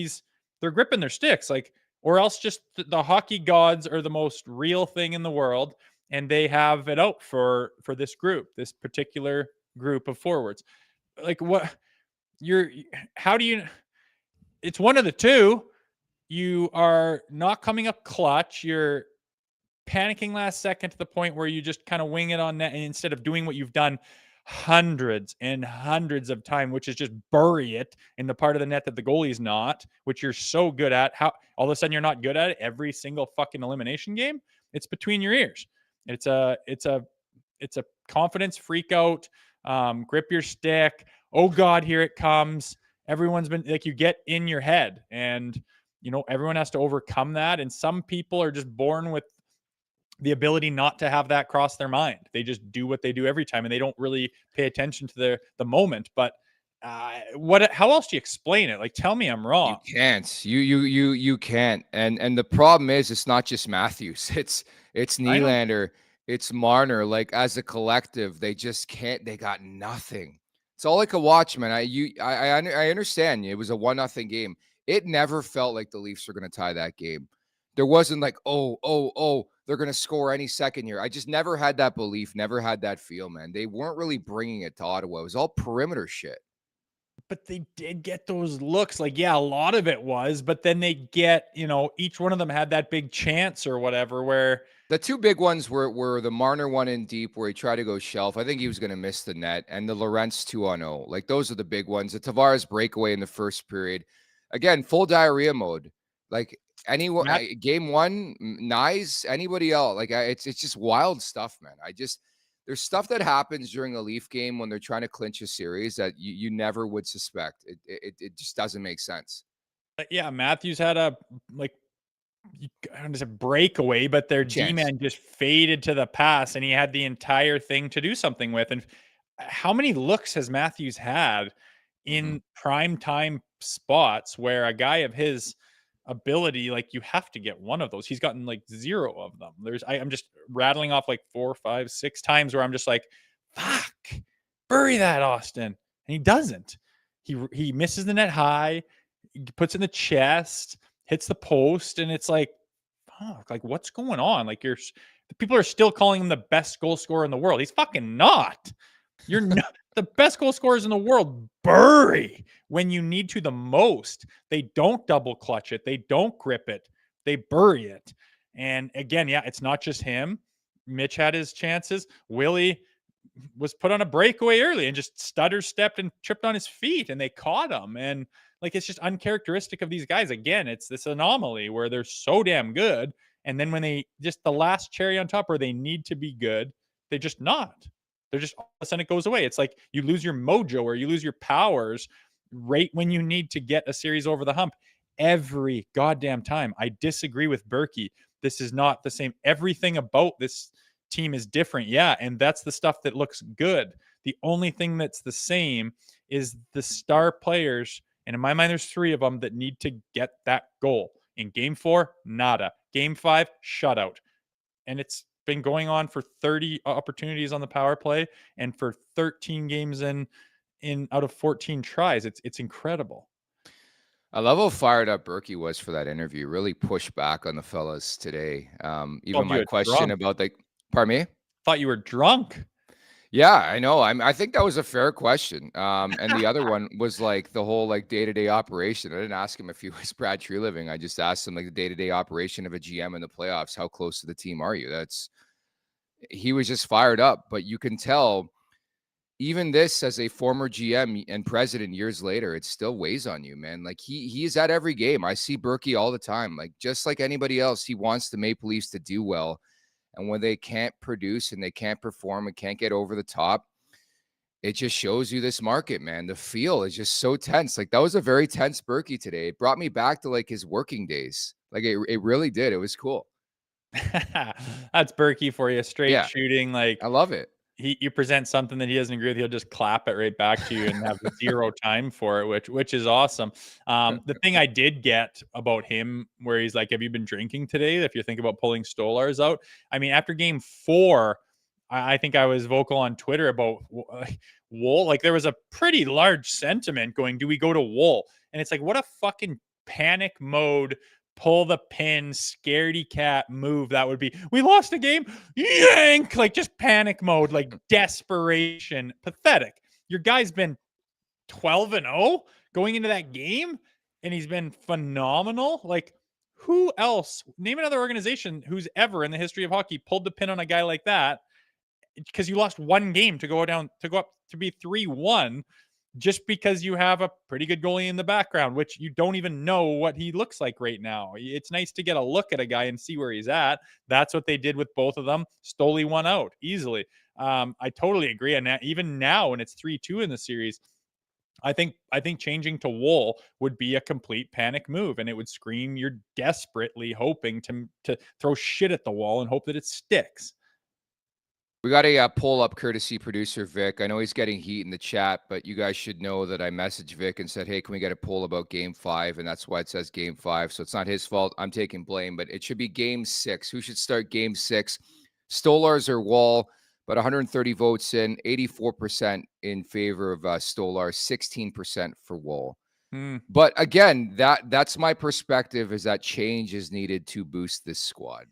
they're gripping their sticks, like, or else just the hockey gods are the most real thing in the world, and they have it out for this group, this particular group of forwards. Like, how do you? It's one of the two. You are not coming up clutch. You're panicking last second to the point where you just kind of wing it on net, and instead of doing what you've done hundreds and hundreds of times, which is just bury it in the part of the net that the goalie's not, which you're so good at. How all of a sudden you're not good at it every single fucking elimination game? It's between your ears. It's a confidence freak out. Grip your stick. Oh God, here it comes. Everyone's been like, you get in your head, and everyone has to overcome that. And some people are just born with the ability not to have that cross their mind. They just do what they do every time, and they don't really pay attention to the moment. But how else do you explain it? Like, tell me I'm wrong. You can't. You can't. And the problem is, it's not just Matthews. It's Nylander. It's Marner. Like, as a collective, they just can't. They got nothing. It's all like a watch, man. I understand. It was a 1-0 game. It never felt like the Leafs were going to tie that game. There wasn't like, oh, they're going to score any second here. I just never had that belief, never had that feel, man. They weren't really bringing it to Ottawa. It was all perimeter shit. But they did get those looks. Like, yeah, a lot of it was, but then they get, each one of them had that big chance or whatever, where the 2 big ones were the Marner one in deep where he tried to go shelf. I think he was going to miss the net, and the Lorentz 2-0. Like, those are the big ones. The Tavares breakaway in the first period. Again, full diarrhea mode. Like, anyone, Game 1, Nyes, anybody else. Like, it's just wild stuff, man. There's stuff that happens during a Leaf game when they're trying to clinch a series that you never would suspect. It just doesn't make sense. Yeah, Matthews had a breakaway, but their D-man just faded to the pass, and he had the entire thing to do something with. And how many looks has Matthews had in prime time spots where a guy of his ability, like, you have to get one of those? He's gotten like 0 of them. I'm just rattling off like 4, 5, 6 times where I'm just like, fuck, bury that, Austin. And he doesn't. He misses the net high, he puts it in the chest, hits the post, and it's like, fuck, like, what's going on? Like, people are still calling him the best goal scorer in the world. He's fucking not. You're not. The best goal scorers in the world bury when you need to the most. They don't double clutch it. They don't grip it. They bury it. And again, yeah, it's not just him. Mitch had his chances. Willie was put on a breakaway early and just stepped and tripped on his feet, and they caught him. And like, it's just uncharacteristic of these guys. Again, it's this anomaly where they're so damn good, and then when they just the last cherry on top where they need to be good, they're just not. They're just, all of a sudden it goes away. It's like you lose your mojo or you lose your powers right when you need to get a series over the hump every goddamn time. I disagree with Berkey. This is not the same. Everything about this team is different. Yeah. And that's the stuff that looks good. The only thing that's the same is the star players. And in my mind, there's 3 of them that need to get that goal. In game 4, nada. Game 5, shutout. And it's been going on for 30 opportunities on the power play and for 13 games in out of 14 tries. It's incredible. I love how fired up Berkey was for that interview. Really pushed back on the fellas today. Even my question about pardon me? Thought you were drunk. Yeah, I know. I think that was a fair question. And the other one was like the whole like day-to-day operation. I didn't ask him if he was Brad Treliving. I just asked him like the day-to-day operation of a GM in the playoffs. How close to the team are you? He was just fired up, but you can tell even this as a former GM and president years later, it still weighs on you, man. Like he is at every game. I see Berkey all the time. Like just like anybody else, he wants the Maple Leafs to do well. And when they can't produce and they can't perform and can't get over the top, it just shows you this market, man. The feel is just so tense. Like that was a very tense Berkey today. It brought me back to like his working days. Like it really did. It was cool. That's Berkey for you. Straight shooting. Like I love it. You present something that he doesn't agree with, he'll just clap it right back to you and have 0 time for it, which is awesome. The thing I did get about him, where he's like, "Have you been drinking today?" If you think about pulling Stolarz out, I mean, after game 4, I think I was vocal on Twitter about Wool. Like there was a pretty large sentiment going, "Do we go to Wool?" And it's like, what a fucking panic mode. Pull the pin, scaredy cat move. That would be, we lost a game, yank, like just panic mode, like desperation, pathetic. Your guy's been 12-0 going into that game, and he's been phenomenal. Like, who else? Name another organization who's ever in the history of hockey pulled the pin on a guy like that, because you lost 1 game to go up to be 3-1. Just because you have a pretty good goalie in the background, which you don't even know what he looks like right now. It's nice to get a look at a guy and see where he's at. That's what they did with both of them. Stoli won out easily. I totally agree. And even now, when it's 3-2 in the series, I think changing to Wool would be a complete panic move, and it would scream you're desperately hoping to throw shit at the wall and hope that it sticks. We got a poll up courtesy producer Vic. I know he's getting heat in the chat, but you guys should know that I messaged Vic and said, "Hey, can we get a poll about game 5?" And that's why it says game 5. So it's not his fault. I'm taking blame, but it should be game 6. Who should start game 6? Stolarz or Wall? But 130 votes in, 84% in favor of Stolarz, 16% for Wall. But again, that's my perspective, is that change is needed to boost this squad.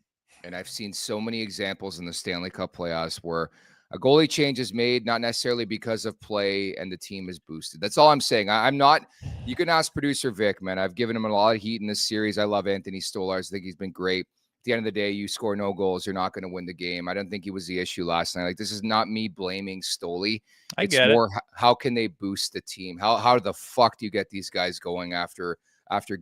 And I've seen so many examples in the Stanley Cup playoffs where a goalie change is made, not necessarily because of play, and the team is boosted. That's all I'm saying. I'm not, you can ask producer Vic, man. I've given him a lot of heat in this series. I love Anthony Stolarz. I think he's been great. At the end of the day, you score no goals, you're not going to win the game. I don't think he was the issue last night. Like, this is not me blaming Stoli. It's more, how can they boost the team? How the fuck do you get these guys going after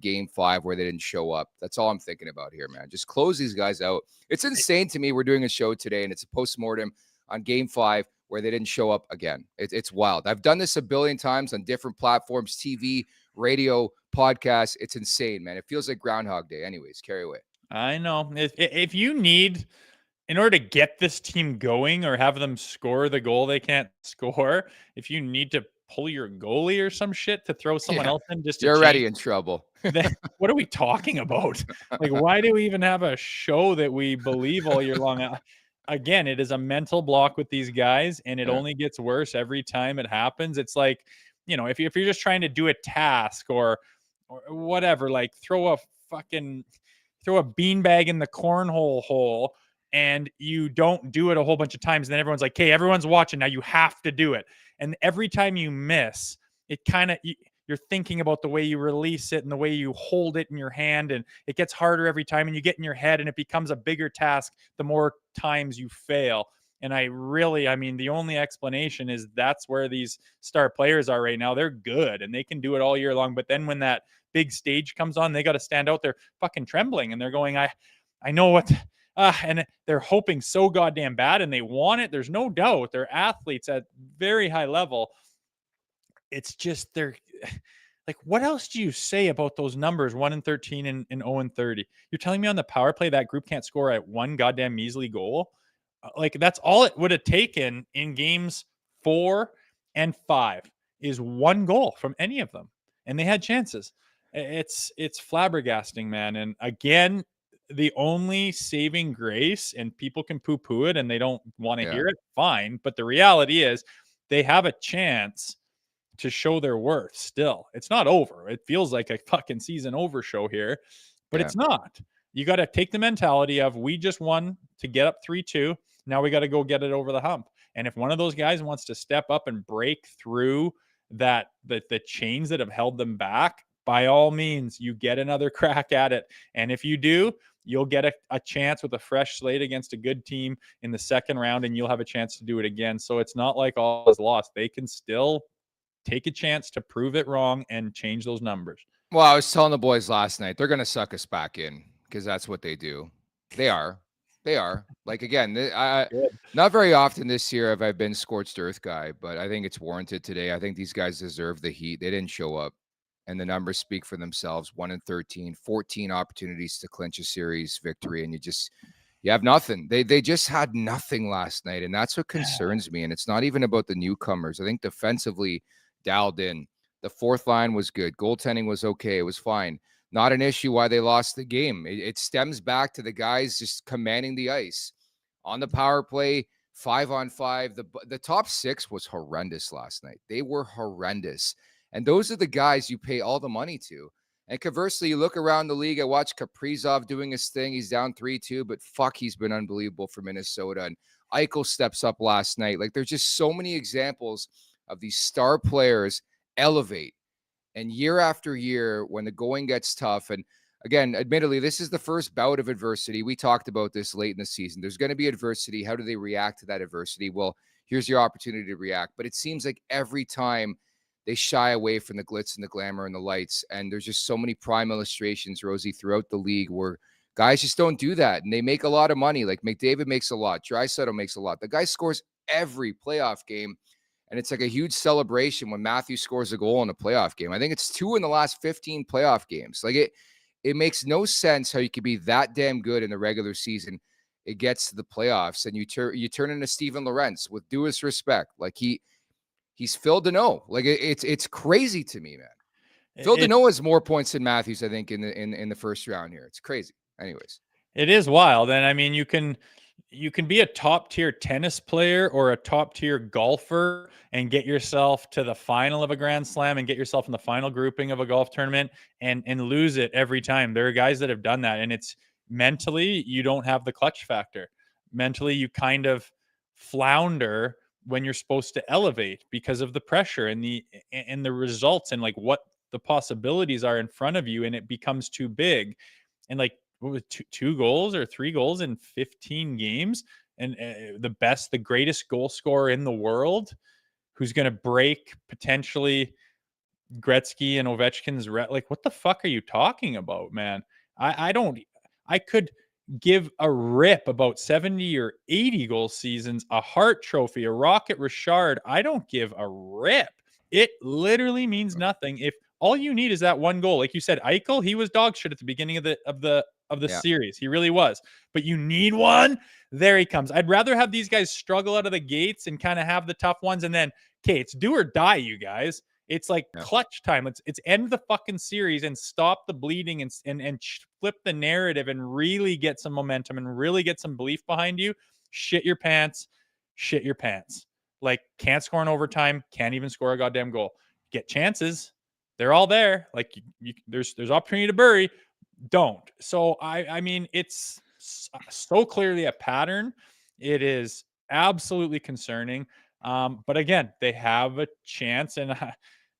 game 5 where they didn't show up? That's all I'm thinking about here, man. Just close these guys out. It's insane to me. We're doing a show today and it's a postmortem on game 5 where they didn't show up again. It's wild. I've done this a billion times on different platforms, TV, radio, podcasts. It's insane, man. It feels like Groundhog Day. Anyways, carry away. I know. If you need, in order to get this team going or have them score the goal they can't score, if you need to pull your goalie or some shit to throw someone else in, just to you're already in trouble. Then what are we talking about? Like, why do we even have a show that we believe all year long? Again, it is a mental block with these guys, and it only gets worse every time it happens. It's like, you know, if you're just trying to do a task or whatever, like throw a beanbag in the cornhole hole, and you don't do it a whole bunch of times, and then everyone's like, "Hey, everyone's watching now. You have to do it." And every time you miss, it kind of, you're thinking about the way you release it and the way you hold it in your hand, and it gets harder every time, and you get in your head, and it becomes a bigger task the more times you fail. And I mean, the only explanation is that's where these star players are right now. They're good and they can do it all year long. But then when that big stage comes on, they got to stand out there fucking trembling, and they're going, I know what, and they're hoping so goddamn bad, and they want it. There's no doubt they're athletes at very high level. it's just they're like, what else do you say about those numbers? 1-13 and 0-30. You're telling me on the power play that group can't score at one goddamn measly goal? Like that's all it would have taken in games 4 and 5 is one goal from any of them, and they had chances. It's flabbergasting, man. And again, the only saving grace, and people can poo-poo it and they don't want to hear it, fine. But the reality is they have a chance to show their worth still. It's not over. It feels like a fucking season over show here, but it's not. You got to take the mentality of we just won to get up 3-2. Now we got to go get it over the hump. And if one of those guys wants to step up and break through that, the chains that have held them back, by all means, you get another crack at it. And if you do, you'll get a chance with a fresh slate against a good team in the second round, and you'll have a chance to do it again. So it's not like all is lost. They can still take a chance to prove it wrong and change those numbers. Well, I was telling the boys last night, they're going to suck us back in because that's what they do. They are. Like, again, not very often this year have I been scorched earth guy, but I think it's warranted today. I think these guys deserve the heat. They didn't show up, and the numbers speak for themselves. 1-13, 14 opportunities to clinch a series victory, and you have nothing. They just had nothing last night, and that's what concerns me. And it's not even about the newcomers. I think defensively dialed in. The fourth line was good. Goaltending was okay. It was fine. Not an issue why they lost the game. It stems back to the guys just commanding the ice. On the power play, 5-on-5, the top six was horrendous last night. They were horrendous. And those are the guys you pay all the money to. And conversely, you look around the league, I watch Kaprizov doing his thing. He's down 3-2, but fuck, he's been unbelievable for Minnesota. And Eichel steps up last night. Like, there's just so many examples of these star players elevate. And year after year, when the going gets tough, and again, admittedly, this is the first bout of adversity. We talked about this late in the season. There's going to be adversity. How do they react to that adversity? Well, here's your opportunity to react. But it seems like every time they shy away from the glitz and the glamour and the lights. And there's just so many prime illustrations, Rosie, throughout the league where guys just don't do that. And they make a lot of money. Like McDavid makes a lot. Draisaitl makes a lot. The guy scores every playoff game. And it's like a huge celebration when Matthews scores a goal in a playoff game. I think it's 2 in the last 15 playoff games. Like it makes no sense how you could be that damn good in the regular season. It gets to the playoffs and you turn into Steven Lorentz with duest respect. Like he's Phil Deneau. Like it's crazy to me, man. Phil Deneau has more points than Matthews, I think, in the first round here. It's crazy. Anyways, it is wild. And I mean, you can be a top tier tennis player or a top tier golfer and get yourself to the final of a Grand Slam and get yourself in the final grouping of a golf tournament and lose it every time. There are guys that have done that, and it's mentally you don't have the clutch factor. Mentally, you kind of flounder when you're supposed to elevate because of the pressure and the results and like what the possibilities are in front of you, and it becomes too big. And like, what was two goals or 3 goals in 15 games, and the greatest goal scorer in the world, who's going to break potentially Gretzky and Ovechkin's like, what the fuck are you talking about, man? I could give a rip about 70 or 80 goal seasons, a Hart Trophy, a Rocket Richard. I don't give a rip. It literally means nothing if all you need is that one goal. Like you said, Eichel, he was dog shit at the beginning of the series. He really was. But you need one. There he comes. I'd rather have these guys struggle out of the gates and kind of have the tough ones, and then, okay, it's do or die, you guys. It's like clutch time. It's end the fucking series and stop the bleeding and flip the narrative and really get some momentum and really get some belief behind you. Shit your pants. Like, can't score in overtime. Can't even score a goddamn goal. Get chances. They're all there. Like, there's opportunity to bury. Don't. So I mean, it's so clearly a pattern. It is absolutely concerning. But again, they have a chance, and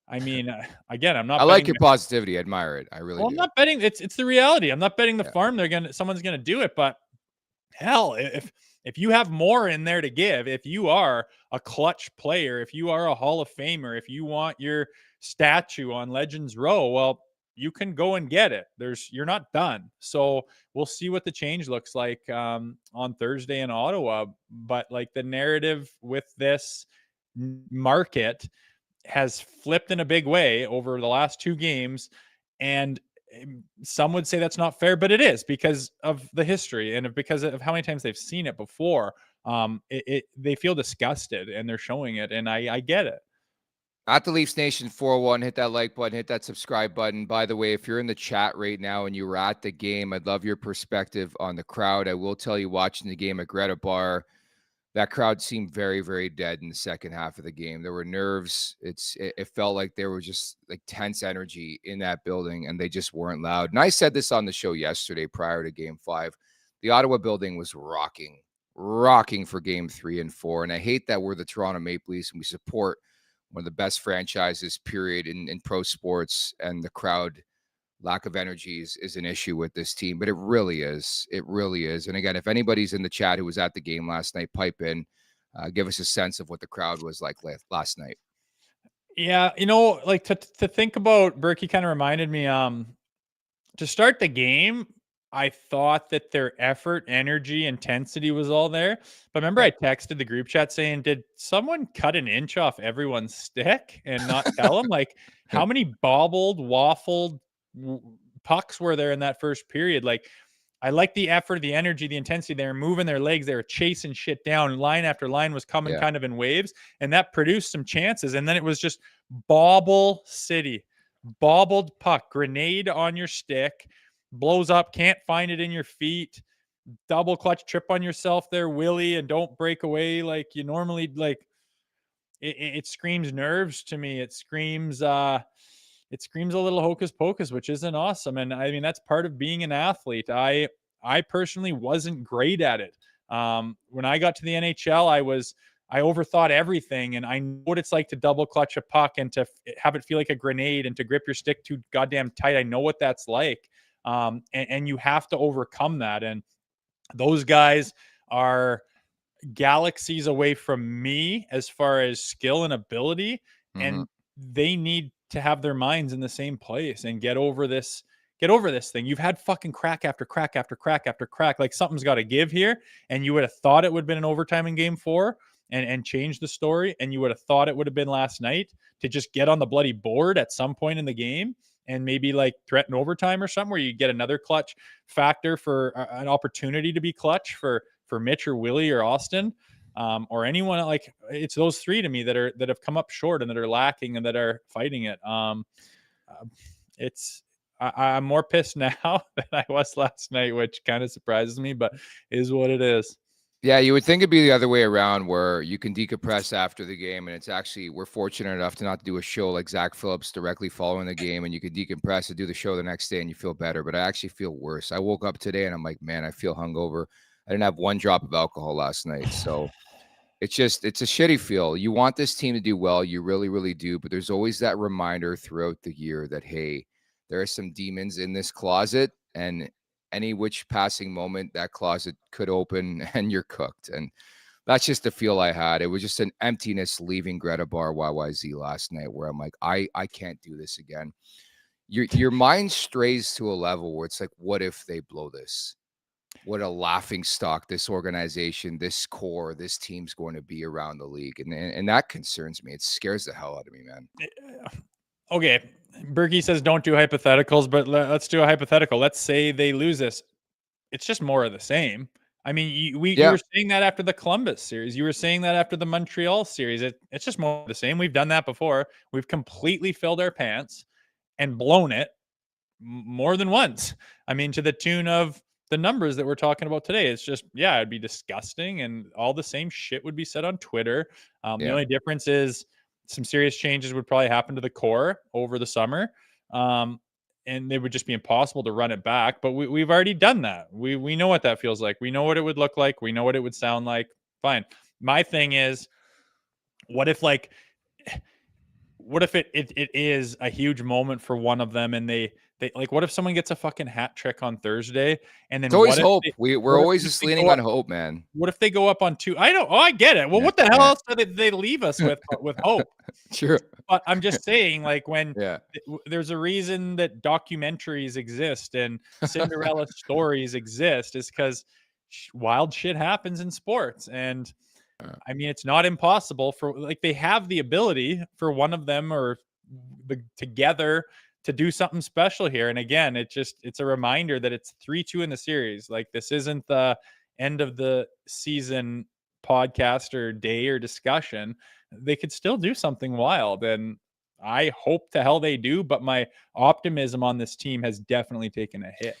I mean, again, I'm not. I like your positivity. I admire it. I really do. I'm not betting. It's the reality. I'm not betting the farm. Someone's gonna do it. But hell, if you have more in there to give, if you are a clutch player, if you are a Hall of Famer, if you want your statue on Legends Row, well, you can go and get it. You're not done. So we'll see what the change looks like on Thursday in Ottawa. But like, the narrative with this market, has flipped in a big way over the last 2 games. And some would say that's not fair, but it is because of the history and because of how many times they've seen it before. They feel disgusted and they're showing it, and I get it. At the Leafs Nation 401, hit that like button, hit that subscribe button. By the way, if you're in the chat right now and you were at the game, I'd love your perspective on the crowd. I will tell you, watching the game at Greta Bar, that crowd seemed very, very dead in the second half of the game. There were nerves. It felt like there was just like tense energy in that building, and they just weren't loud. And I said this on the show yesterday prior to Game 5. The Ottawa building was rocking for Game 3 and 4. And I hate that we're the Toronto Maple Leafs and we support one of the best franchises, period, in pro sports, and the crowd lack of energy is an issue with this team, but it really is. It really is. And again, if anybody's in the chat who was at the game last night, pipe in, give us a sense of what the crowd was like last night. Yeah, like to think about, Burke, he kind of reminded me, to start the game, I thought that their effort, energy, intensity was all there. But remember, I texted the group chat saying, did someone cut an inch off everyone's stick and not tell them? Like, how many bobbled, waffled pucks were there in that first period? Like, I like the effort, the energy, the intensity. They were moving their legs. They were chasing shit down. Line after line was coming kind of in waves. And that produced some chances. And then it was just bobble city. Bobbled puck, grenade on your stick, blows up, can't find it in your feet, double clutch, trip on yourself there, Willie, and don't break away like you normally. Like, it screams nerves to me. It screams a little hocus pocus, which isn't awesome. And I mean, that's part of being an athlete. I personally wasn't great at it. When I got to the NHL, I overthought everything, and I know what it's like to double clutch a puck and to have it feel like a grenade and to grip your stick too goddamn tight. I know what that's like. And you have to overcome that. And those guys are galaxies away from me as far as skill and ability. Mm-hmm. And they need to have their minds in the same place and get over this thing. You've had fucking crack after crack after crack after crack. Like, something's got to give here. And you would have thought it would have been an overtime in Game 4 and change the story. And you would have thought it would have been last night to just get on the bloody board at some point in the game and maybe like threaten overtime or something where you get another clutch factor for an opportunity to be clutch for Mitch or Willie or Austin, or anyone. Like, it's those three to me that have come up short and that are lacking and that are fighting it. I'm more pissed now than I was last night, which kind of surprises me, but is what it is. Yeah, you would think it'd be the other way around, where you can decompress after the game, and it's actually, we're fortunate enough to not do a show like Zach Phillips directly following the game, and you can decompress and do the show the next day and you feel better. But I actually feel worse. I woke up today and I'm like, man, I feel hungover. I didn't have one drop of alcohol last night. So it's a shitty feel. You want this team to do well. You really, really do. But there's always that reminder throughout the year that, hey, there are some demons in this closet, and any which passing moment that closet could open and you're cooked. And that's just the feel I had. It was just an emptiness leaving Greta Bar YYZ last night, where I'm like, I can't do this again. Your mind strays to a level where it's like, what if they blow this? What a laughing stock this organization, this core, this team's going to be around the league. And that concerns me. It scares the hell out of me, man. Okay. Berkey says don't do hypotheticals, but let's do a hypothetical. Let's say they lose this. It's just more of the same. I mean, you were saying that after the Columbus series. You were saying that after the Montreal series. It's just more of the same. We've done that before. We've completely filled our pants and blown it more than once. I mean, to the tune of the numbers that we're talking about today. It's just, it'd be disgusting, and all the same shit would be said on Twitter. The only difference is some serious changes would probably happen to the core over the summer. And it would just be impossible to run it back. But we've already done that. We know what that feels like. We know what it would look like. We know what it would sound like. Fine. My thing is, what if it is a huge moment for one of them, and they like, what if someone gets a fucking hat trick on Thursday, and then it's always hope. We're always just leaning on hope, man. What if they go up on 2? I get it. Well, what the hell else did they leave us with hope? Sure. But I'm just saying, like, when there's a reason that documentaries exist and Cinderella stories exist, is because wild shit happens in sports. And I mean, it's not impossible for like they have the ability for one of them or together to do something special here. And again, it's a reminder that it's 3-2 in the series. Like this isn't the end of the season podcast or day or discussion. They could still do something wild. And I hope to hell they do, but my optimism on this team has definitely taken a hit.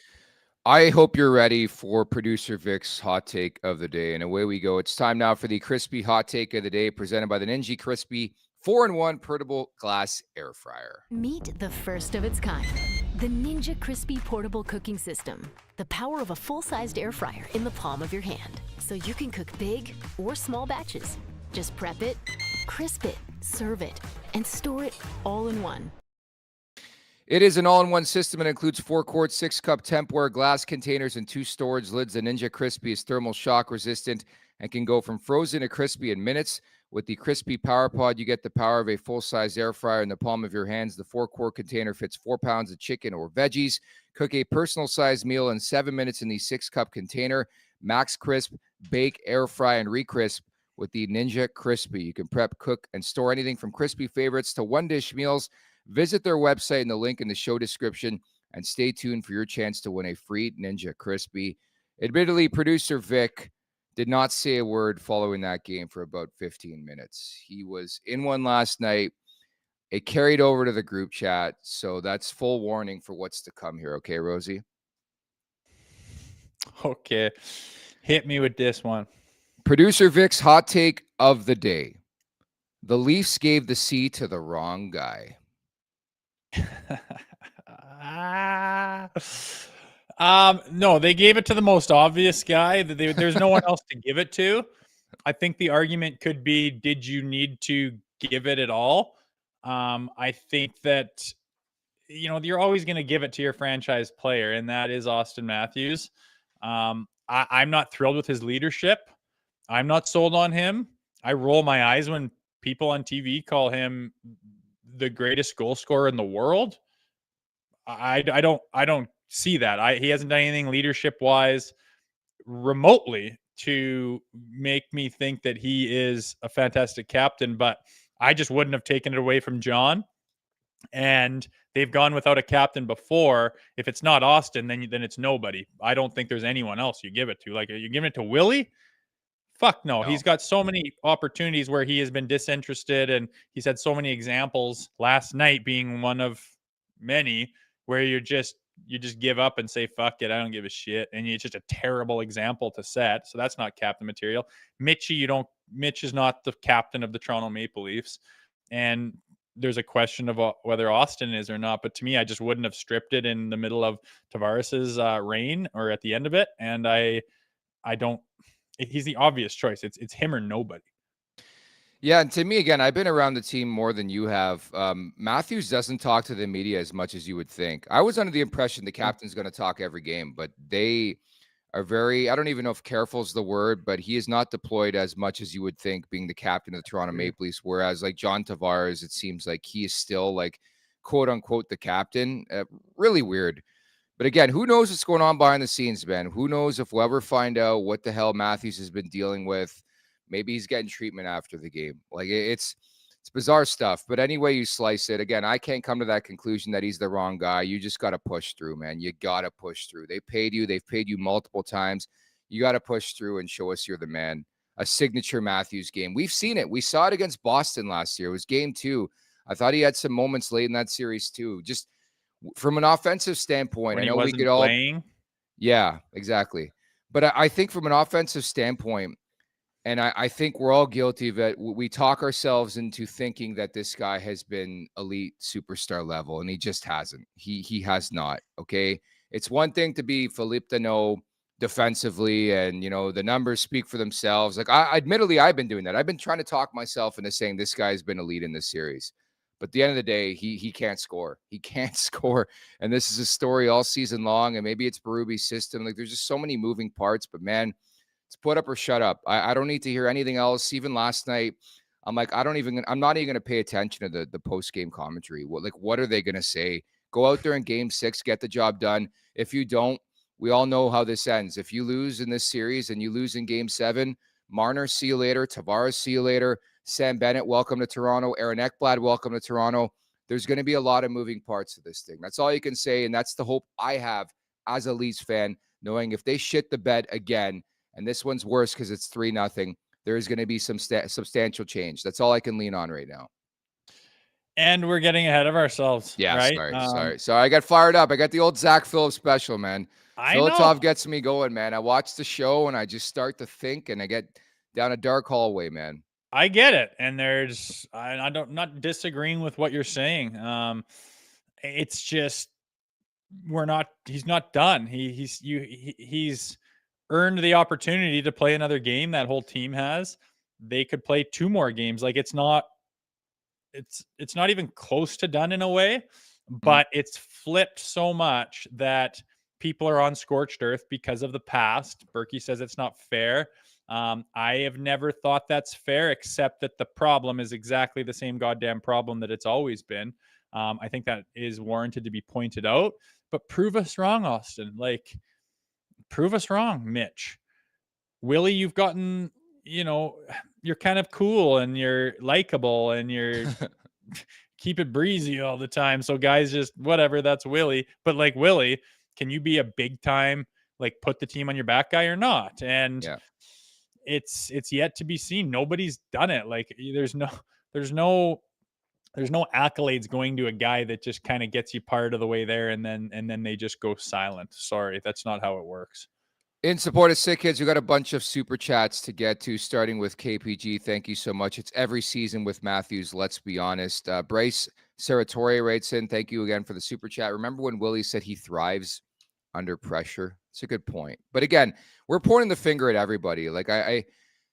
I hope you're ready for producer Vic's hot take of the day. And away we go. It's time now for the crispy hot take of the day, presented by the Ninja Crispy 4-in-1 portable glass air fryer. Meet the first of its kind, the Ninja Crispy portable cooking system. The power of a full-sized air fryer in the palm of your hand. So you can cook big or small batches. Just prep it, crisp it, serve it, and store it all in one. It is an all-in-one system. It includes 4-quart, 6-cup Tupperware glass containers and 2 storage lids. The Ninja Crispy is thermal shock resistant and can go from frozen to crispy in minutes. With the Crispy Power Pod, you get the power of a full-size air fryer in the palm of your hands. The 4-quart container fits 4 pounds of chicken or veggies. Cook a personal-sized meal in 7 minutes in the 6-cup container. Max crisp, bake, air fry, and recrisp with the Ninja Crispy. You can prep, cook, and store anything from crispy favorites to one-dish meals. Visit their website in the link in the show description and stay tuned for your chance to win a free Ninja Crispy. Admittedly, producer Vic did not say a word following that game for about 15 minutes. He was in one last night. It carried over to the group chat, so that's full warning for what's to come here. Okay, Rosie? Okay. Hit me with this one. Producer Vic's hot take of the day. The Leafs gave the C to the wrong guy. No, they gave it to the most obvious guy. There's no one else to give it to. I think the argument could be, did you need to give it at all? I think that, you're always going to give it to your franchise player, and that is Austin Matthews. I'm not thrilled with his leadership. I'm not sold on him. I roll my eyes when people on TV call him the greatest goal scorer in the world. I don't see that. He hasn't done anything leadership wise remotely to make me think that he is a fantastic captain, but I just wouldn't have taken it away from John. And they've gone without a captain before. If it's not Austin, then it's nobody. I don't think there's anyone else you give it to. Like, are you giving it to Willie? Fuck no. He's got so many opportunities where he has been disinterested, and he's had so many examples, last night being one of many, where you just give up and say, fuck it, I don't give a shit. And it's just a terrible example to set. So that's not captain material. Mitch is not the captain of the Toronto Maple Leafs. And there's a question of whether Austin is or not. But to me, I just wouldn't have stripped it in the middle of Tavares's reign or at the end of it. And I don't. He's the obvious choice. It's him or nobody. Yeah, and to me, again, I've been around the team more than you have. Matthews doesn't talk to the media as much as you would think. I was under the impression the captain's going to talk every game, but they are very, I don't even know if careful is the word, but he is not deployed as much as you would think being the captain of the Toronto Maple Leafs, whereas like John Tavares, it seems like he is still like quote unquote the captain. Really weird. But again, who knows what's going on behind the scenes, man? Who knows if we'll ever find out what the hell Matthews has been dealing with. Maybe he's getting treatment after the game. Like it's bizarre stuff. But anyway you slice it, again, I can't come to that conclusion that he's the wrong guy. You just got to push through, man. You got to push through. They've paid you multiple times. You got to push through and show us you're the man. A signature Matthews game. We've seen it. We saw it against Boston last year. It was game 2. I thought he had some moments late in that series too. Just from an offensive standpoint, when I know we could all playing. Yeah, exactly. But I think from an offensive standpoint, and I think we're all guilty of it, we talk ourselves into thinking that this guy has been elite superstar level, and he just hasn't. He has not. Okay, it's one thing to be Philippe Deneau defensively, and the numbers speak for themselves. Like admittedly, I've been doing that. I've been trying to talk myself into saying this guy's been elite in this series. But at the end of the day, he can't score. He can't score. And this is a story all season long. And maybe it's Berube's system. Like there's just so many moving parts. But man, it's put up or shut up. I don't need to hear anything else. Even last night, I'm like, I'm not even going to pay attention to the post-game commentary. What are they going to say? Go out there in game 6, get the job done. If you don't, we all know how this ends. If you lose in this series and you lose in game 7, Marner, see you later. Tavares, see you later. Sam Bennett, welcome to Toronto. Aaron Ekblad, welcome to Toronto. There's going to be a lot of moving parts to this thing. That's all you can say, and that's the hope I have as a Leafs fan, knowing if they shit the bed again, and this one's worse because it's 3-0, there is going to be some substantial change. That's all I can lean on right now. And we're getting ahead of ourselves. Yeah, right? Sorry. I got fired up. I got the old Zach Phillips special, man. Filatov know. gets me going, man. I watch the show and I just start to think, and I get down a dark hallway, man. I get it, and I'm not disagreeing with what you're saying. It's just he's not done. He's earned the opportunity to play another game. That whole team has. They could play 2 more games. Like it's not even close to done in a way, but it's flipped so much that people are on scorched earth because of the past. Berkey says it's not fair. I have never thought that's fair, except that the problem is exactly the same goddamn problem that it's always been. I think that is warranted to be pointed out, but prove us wrong, Austin. Like, prove us wrong, Mitch. Willie, you've gotten, you're kind of cool and you're likable and you're keep it breezy all the time. So guys just, whatever, that's Willie. But like Willie, can you be a big time, like put the team on your back guy or not? And it's yet to be seen. Nobody's done it. Like there's no accolades going to a guy that just kind of gets you part of the way there and then they just go silent. Sorry, that's not how it works. In support of Sick Kids, we got a bunch of super chats to get to, starting with KPG. Thank you so much. It's every season with Matthews, let's be honest. Bryce Saratori writes in, thank you again for the super chat. Remember when Willie said he thrives under pressure? It's a good point. But again, we're pointing the finger at everybody. Like I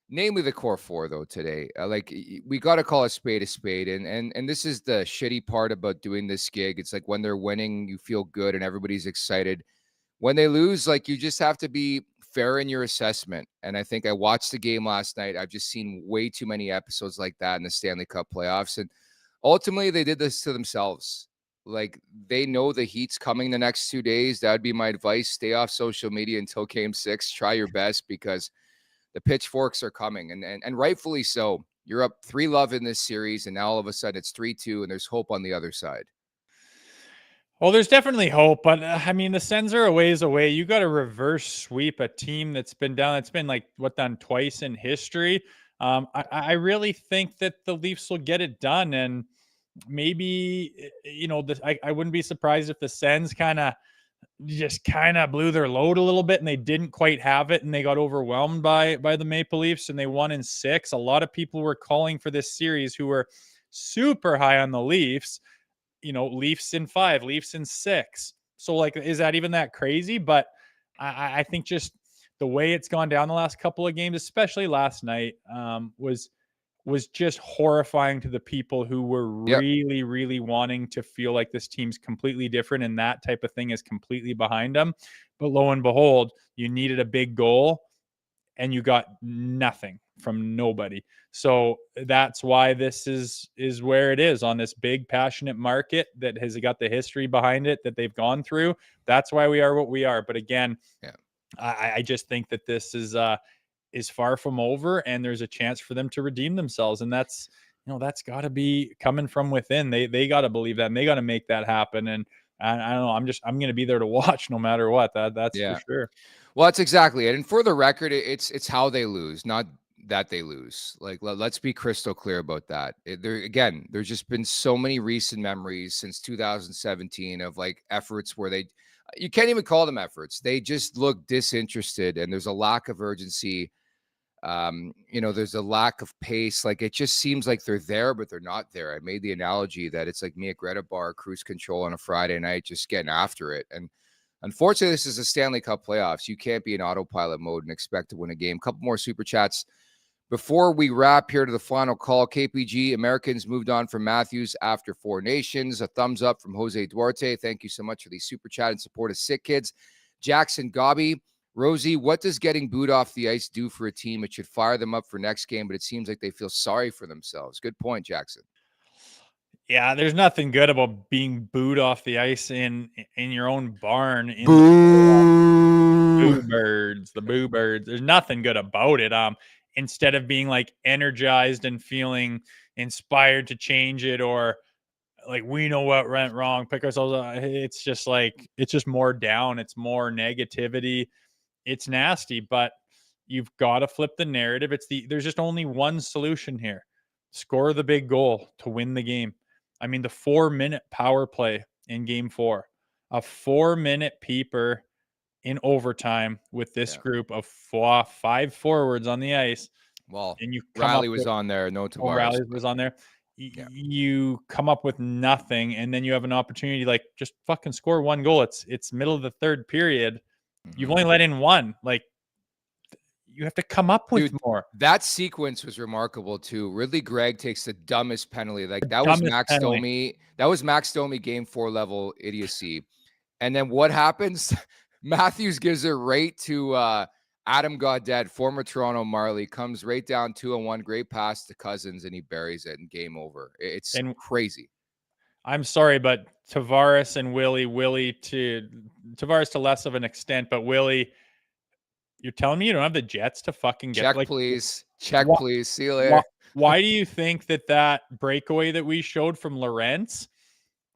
namely the core 4 though today. Like we got to call a spade, and this is the shitty part about doing this gig. It's like when they're winning, you feel good and everybody's excited. When they lose, like you just have to be fair in your assessment. And I think I watched the game last night. I've just seen way too many episodes like that in the Stanley Cup playoffs. And ultimately they did this to themselves. Like they know the heat's coming the next 2 days. That would be my advice. Stay off social media until game 6. Try your best because the pitchforks are coming and rightfully so. You're up 3-0 in this series. And now all of a sudden it's 3-2 and there's hope on the other side. Well, there's definitely hope, but I mean, the Sens are a ways away. You got to reverse sweep a team that's been down. It's been done twice in history. I really think that the Leafs will get it done, and maybe I wouldn't be surprised if the Sens kind of blew their load a little bit, and they didn't quite have it, and they got overwhelmed by the Maple Leafs, and they won in 6. A lot of people were calling for this series who were super high on the Leafs. Leafs in 5, Leafs in 6. So is that even that crazy? But I think just the way it's gone down the last couple of games, especially last night, was just horrifying to the people who were really, really wanting to feel like this team's completely different and that type of thing is completely behind them. But lo and behold, you needed a big goal and you got nothing from nobody. So that's why this is where it is on this big passionate market that has got the history behind it that they've gone through. That's why we are what we are. But again, I just think that this is far from over and there's a chance for them to redeem themselves. And that's got to be coming from within. They got to believe that and they got to make that happen. And I don't know. I'm going to be there to watch no matter what. That's for sure. Well, that's exactly it. And for the record, it's how they lose, not that they lose. Like, let's be crystal clear about that. There's just been so many recent memories since 2017 of efforts where you can't even call them efforts. They just look disinterested and there's a lack of urgency. There's a lack of pace. Like it just seems like they're there, but they're not there. I made the analogy that it's like me at Greta Bar, cruise control on a Friday night, just getting after it. And unfortunately, this is a Stanley Cup playoffs. You can't be in autopilot mode and expect to win a game. Couple more super chats before we wrap here to the final call. KPG, Americans moved on from Matthews after 4 Nations. A thumbs up from Jose Duarte. Thank you so much for the super chat in support of Sick Kids. Jackson Gobby, Rosie, what does getting booed off the ice do for a team? It should fire them up for next game, but it seems like they feel sorry for themselves. Good point, Jackson. Yeah, there's nothing good about being booed off the ice in your own barn. Boo! The boo birds. There's nothing good about it. instead of being like energized and feeling inspired to change it, or like, we know what went wrong, pick ourselves up. It's just like, it's just more down. It's more negativity. It's nasty, but you've got to flip the narrative. There's just only one solution here. Score the big goal to win the game. I mean, the 4-minute power play in game 4, a 4-minute peeper in overtime with this group of 5 forwards on the ice. Well, and you come Riley up was with, on there. No Tavares. Riley was on there. You come up with nothing, and then you have an opportunity, like, just fucking score one goal. It's middle of the third period. You've only let in one. Like, you have to come up with more. That sequence was remarkable too. Ridley Gregg takes the dumbest penalty. Like, that was Max Domi. That was Max Domi game 4 level idiocy. And then what happens? Matthews gives it right to Adam Gaudette, former Toronto Marley, comes right down 2-on-1, great pass to Cousins, and he buries it, and game over. It's crazy. I'm sorry, but Tavares and Willie to Tavares to less of an extent, but Willie, you're telling me you don't have the Jets to fucking get check, please. Check, please. See you later. Why do you think that breakaway that we showed from Lorentz?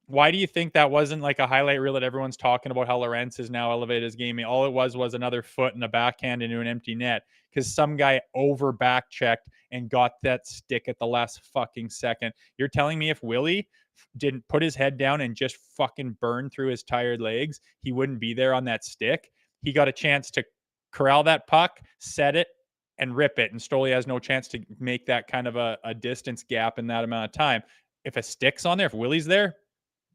Why do you think that wasn't like a highlight reel that everyone's talking about, how Lorentz has now elevated his game? All it was another foot and a backhand into an empty net because some guy over back checked and got that stick at the last fucking second. You're telling me if Willie didn't put his head down and just fucking burn through his tired legs, he wouldn't be there on that stick? He got a chance to corral that puck, set it, and rip it. And Stoli has no chance to make that kind of a distance gap in that amount of time. If a stick's on there, if Willie's there,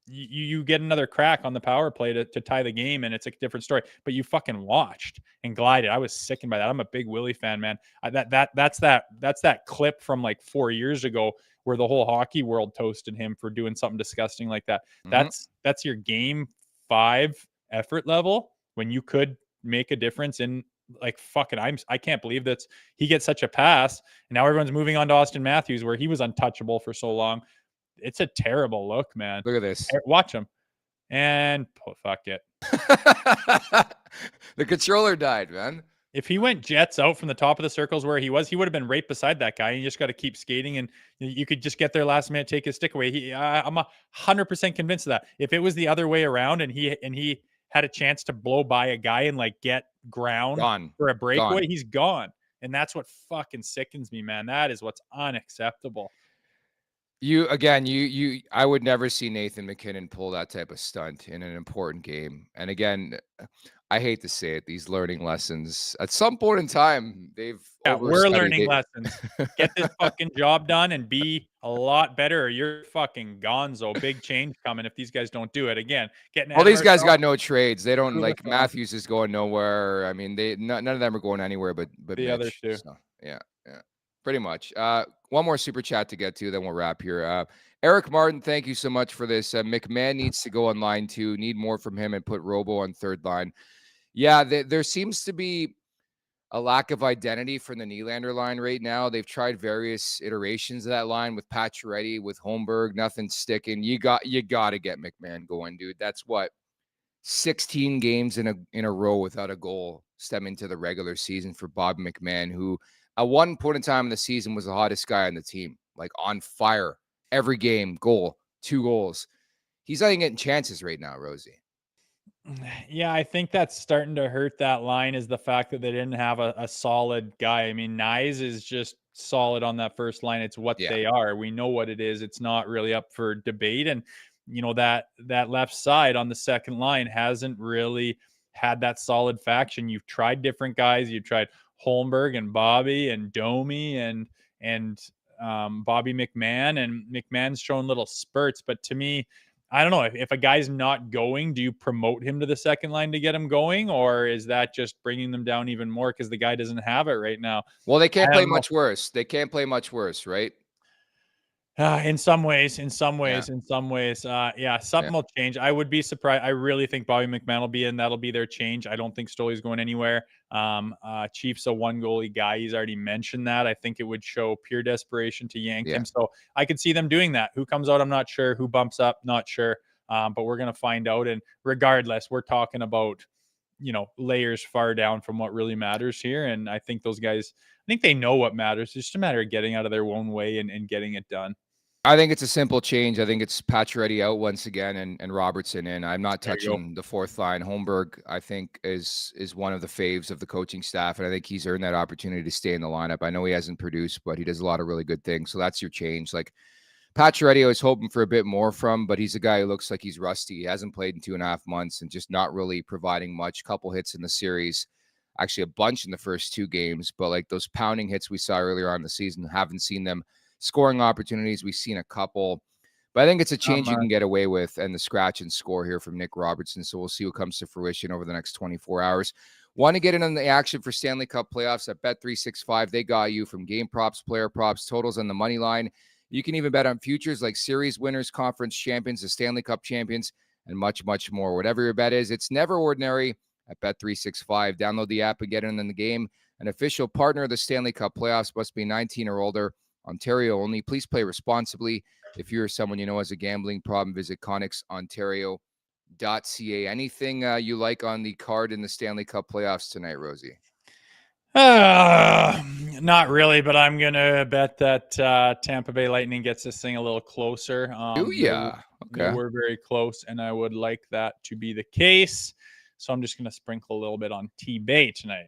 you get another crack on the power play to tie the game, and it's a different story. But you fucking watched and glided. I was sickened by that. I'm a big Willie fan, man. That's that clip from like 4 years ago where the whole hockey world toasted him for doing something disgusting like that. That's your game 5 effort level when you could make a difference in, like, fucking, I can't believe that he gets such a pass, and now everyone's moving on to Austin Matthews where he was untouchable for so long. It's a terrible look, man. Look at this. Watch him. And fuck it. The controller died, man. If he went jets out from the top of the circles where he would have been right beside that guy. You just got to keep skating, and you could just get there last minute, take his stick away. I'm 100% convinced of that. If it was the other way around and he had a chance to blow by a guy and like get ground for a breakaway, he's gone. And that's what fucking sickens me, man. That is what's unacceptable. I would never see Nathan McKinnon pull that type of stunt in an important game. And again, I hate to say it, these learning lessons, at some point in time, we're learning lessons. Get this fucking job done and be a lot better, or you're fucking gonzo. Big change coming if these guys don't do it. Again, all these guys got no trades. They don't, like, Matthews is going nowhere. I mean, none of them are going anywhere but the other two. So, yeah. Pretty much. One more super chat to get to, then we'll wrap here. Eric Martin, thank you so much for this. McMahon needs to go on line 2. Need more from him, and put Robo on third line. Yeah, there seems to be a lack of identity from the Nylander line right now. They've tried various iterations of that line with Pacioretty, with Holmberg, nothing sticking. You got to get McMahon going, dude. That's what, 16 games in a row without a goal stemming to the regular season for Bob McMahon, who at one point in time in the season was the hottest guy on the team, like on fire every game, 2 goals. He's not even getting chances right now, Rosie. Yeah, I think that's starting to hurt that line, is the fact that they didn't have a solid guy. I mean, Nyes is just solid on that first line. It's what they are. We know what it is. It's not really up for debate. And, you know, that left side on the second line hasn't really had that solid faction. You've tried different guys. You've tried Holmberg and Bobby and Domi and Bobby McMahon, and McMahon's shown little spurts. But to me, I don't know, if a guy's not going, do you promote him to the second line to get him going, or is that just bringing them down even more because the guy doesn't have it right now? Well, they can't play much worse. They can't play much worse, right? In some ways. Something will change. I would be surprised. I really think Bobby McMahon will be in. That'll be their change. I don't think Stoley's going anywhere. Chief's a 1 goalie guy. He's already mentioned that. I think it would show pure desperation to yank him. So I could see them doing that. Who comes out, I'm not sure. Who bumps up, not sure. But we're going to find out. And regardless, we're talking about layers far down from what really matters here. And I think those guys, I think they know what matters. It's just a matter of getting out of their own way and getting it done. I think it's a simple change. I think it's Pacioretty out once again and Robertson in. I'm not touching the fourth line. Holmberg, I think, is one of the faves of the coaching staff, and I think he's earned that opportunity to stay in the lineup. I know he hasn't produced, but he does a lot of really good things. So that's your change. Like Pacioretty, I was hoping for a bit more from, but he's a guy who looks like he's rusty. He hasn't played in 2.5 months and just not really providing much. Couple hits in the series, actually a bunch in the first 2 games, but like those pounding hits we saw earlier on in the season, haven't seen them. Scoring opportunities, we've seen a couple, but I think it's a change you can get away with, and the scratch and score here from Nick Robertson. So we'll see what comes to fruition over the next 24 hours. Want to get in on the action for Stanley Cup playoffs at Bet365? They got you from game props, player props, totals on the money line. You can even bet on futures like series winners, conference champions, the Stanley Cup champions, and much, much more. Whatever your bet is, it's never ordinary at Bet365. Download the app and get in the game. An official partner of the Stanley Cup playoffs. Must be 19 or older. Ontario only. Please play responsibly. If you're someone you know has a gambling problem, visit connexontario.ca. Anything you like on the card in the Stanley Cup playoffs tonight, Rosie? Not really, but I'm going to bet that Tampa Bay Lightning gets this thing a little closer. Okay. They were very close, and I would like that to be the case. So I'm just going to sprinkle a little bit on T-Bay tonight.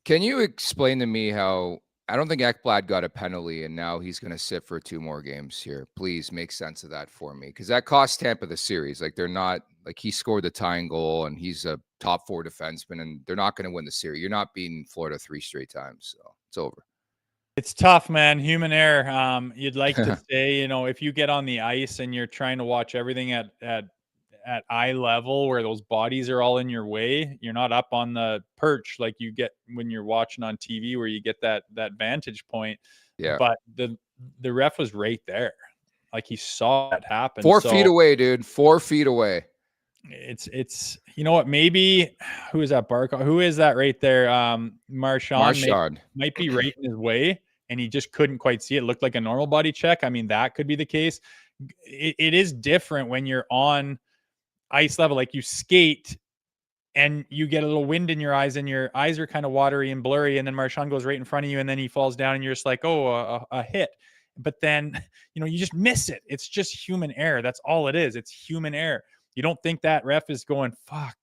Can you explain to me how I don't think Ekblad got a penalty, and now he's going to sit for 2 more games here? Please make sense of that for me, because that cost Tampa the series. Like, they're not – like, he scored the tying goal, and he's a top 4 defenseman, and they're not going to win the series. You're not beating Florida 3 straight times, so it's over. It's tough, man. Human error. You'd like to say, if you get on the ice and you're trying to watch everything at eye level where those bodies are all in your way, you're not up on the perch like you get when you're watching on TV where you get that vantage point. Yeah. But the ref was right there. Like, he saw it happen. 4 feet away, dude. 4 feet away. It's you know what, maybe who is that Burke? Who is that right there? Marchand might be right in his way and he just couldn't quite see it. Looked like a normal body check. I mean, that could be the case. It is different when you're on ice level, like you skate and you get a little wind in your eyes and your eyes are kind of watery and blurry, and then Marchand goes right in front of you and then he falls down and you're just like, a hit. But then, you just miss it. It's just human error. That's all it is. It's human error. You don't think that ref is going, fuck,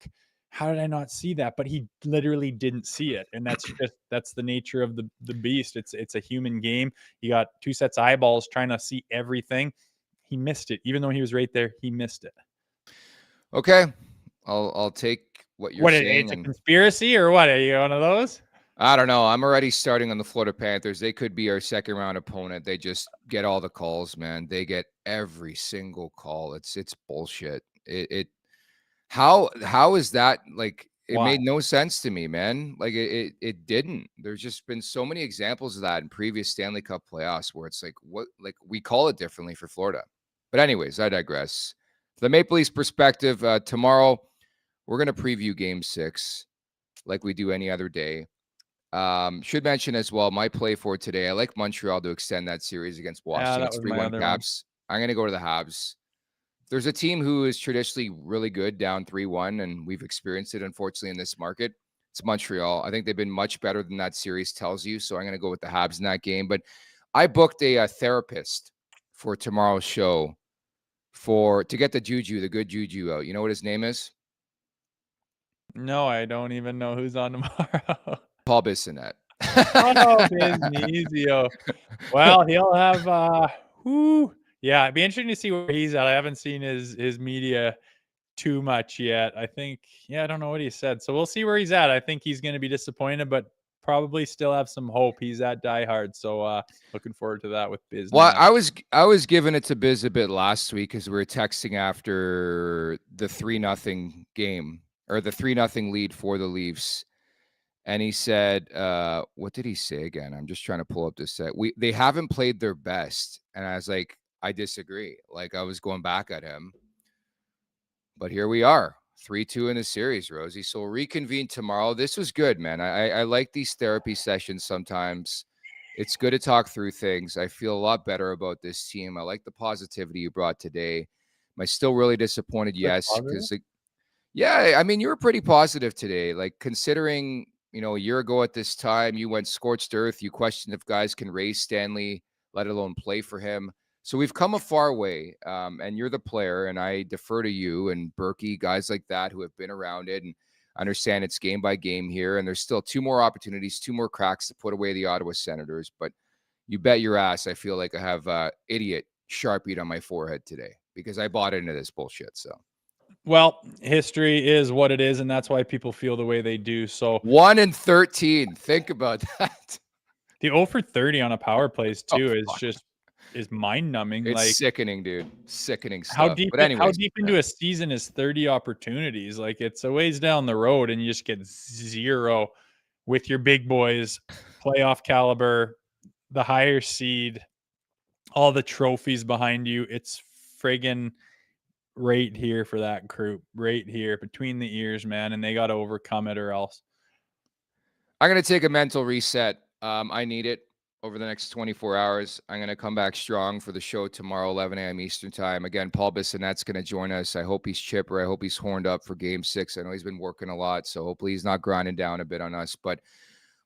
how did I not see that? But he literally didn't see it. And that's the nature of the beast. It's a human game. You got 2 sets of eyeballs trying to see everything. He missed it. Even though he was right there, he missed it. Okay. I'll take what you're saying. It's a conspiracy or what? Are you one of those? I don't know. I'm already starting on the Florida Panthers. They could be our second round opponent. They just get all the calls, man. They get every single call. It's bullshit. How is that? Like, it made no sense to me, man. Like, it didn't. There's just been so many examples of that in previous Stanley Cup playoffs where it's like, what, like, we call it differently for Florida. But anyways, I digress. From the Maple Leafs perspective, tomorrow we're going to preview Game 6 like we do any other day. Should mention as well, my play for today, I like Montreal to extend that series against Washington. It's 3-1 Caps. I'm going to go to the Habs. There's a team who is traditionally really good down 3-1, and we've experienced it, unfortunately, in this market. It's Montreal. I think they've been much better than that series tells you, so I'm going to go with the Habs in that game. But I booked a therapist for tomorrow's show to get the good juju out. You know what his name is? No, I don't even know who's on tomorrow. Paul Bissonnette. Easy. Well, he'll have yeah, it'd be interesting to see where he's at. I haven't seen his media too much yet. I think, I don't know what he said. So we'll see where he's at. I think he's going to be disappointed, but probably still have some hope. He's at Die Hard. So looking forward to that with Biz. Well, I was giving it to Biz a bit last week because we were texting after the 3-0 game, or the 3-0 lead for the Leafs. And he said, what did he say again? I'm just trying to pull up this set. They haven't played their best. And I was like, I disagree. Like, I was going back at him. But here we are, 3-2 in the series, Rosie. So we'll reconvene tomorrow. This was good, man. I like these therapy sessions sometimes. It's good to talk through things. I feel a lot better about this team. I like the positivity you brought today. Am I still really disappointed? Yes. Because Yeah, I mean, you were pretty positive today. Like, considering, a year ago at this time, you went scorched earth. You questioned if guys can raise Stanley, let alone play for him. So we've come a far way, and you're the player, and I defer to you and Berkey, guys like that who have been around it and understand it's game by game here. And there's still 2 more opportunities, 2 more cracks to put away the Ottawa Senators. But you bet your ass I feel like I have idiot Sharpied on my forehead today because I bought into this bullshit. So. Well, history is what it is, and that's why people feel the way they do. So 1-13. Think about that. The 0 for 30 on a power plays too is mind numbing. It's like sickening, dude. Sickening stuff. How deep? But anyways, how deep into a season is 30 opportunities? Like, it's a ways down the road, and you just get 0 with your big boys, playoff caliber, the higher seed, all the trophies behind you. It's friggin' right here for that group, right here between the ears, man, and they got to overcome it or else. I'm going to take a mental reset. I need it over the next 24 hours. I'm going to come back strong for the show tomorrow, 11 a.m. Eastern time. Again, Paul Bissonnette's going to join us. I hope he's chipper. I hope he's horned up for Game 6. I know he's been working a lot, so hopefully he's not grinding down a bit on us. But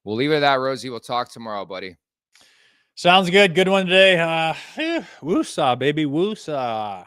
we'll leave it at that, Rosie. We'll talk tomorrow, buddy. Sounds good. Good one today. Woosah, baby. Woosah.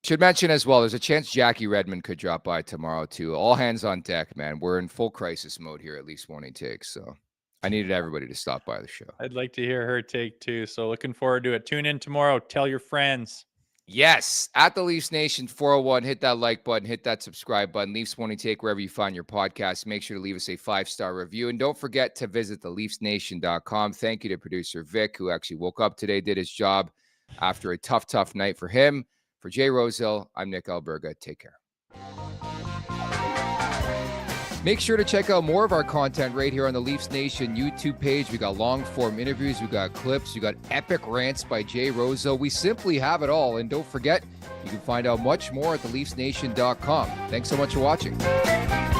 Should mention as well, there's a chance Jackie Redmond could drop by tomorrow, too. All hands on deck, man. We're in full crisis mode here at Leafs Morning Takes, so I needed everybody to stop by the show. I'd like to hear her take, too, so looking forward to it. Tune in tomorrow. Tell your friends. Yes, at the Leafs Nation 401, hit that like button, hit that subscribe button. Leafs Morning Take, wherever you find your podcast. Make sure to leave us a 5-star review. And don't forget to visit theleafsnation.com. Thank you to producer Vic, who actually woke up today, did his job after a tough night for him. For Jay Rosehill, I'm Nick Alberga. Take care. Make sure to check out more of our content right here on the Leafs Nation YouTube page. We got long-form interviews, we got clips, we got epic rants by Jay Rosehill. We simply have it all. And don't forget, you can find out much more at theleafsnation.com. Thanks so much for watching.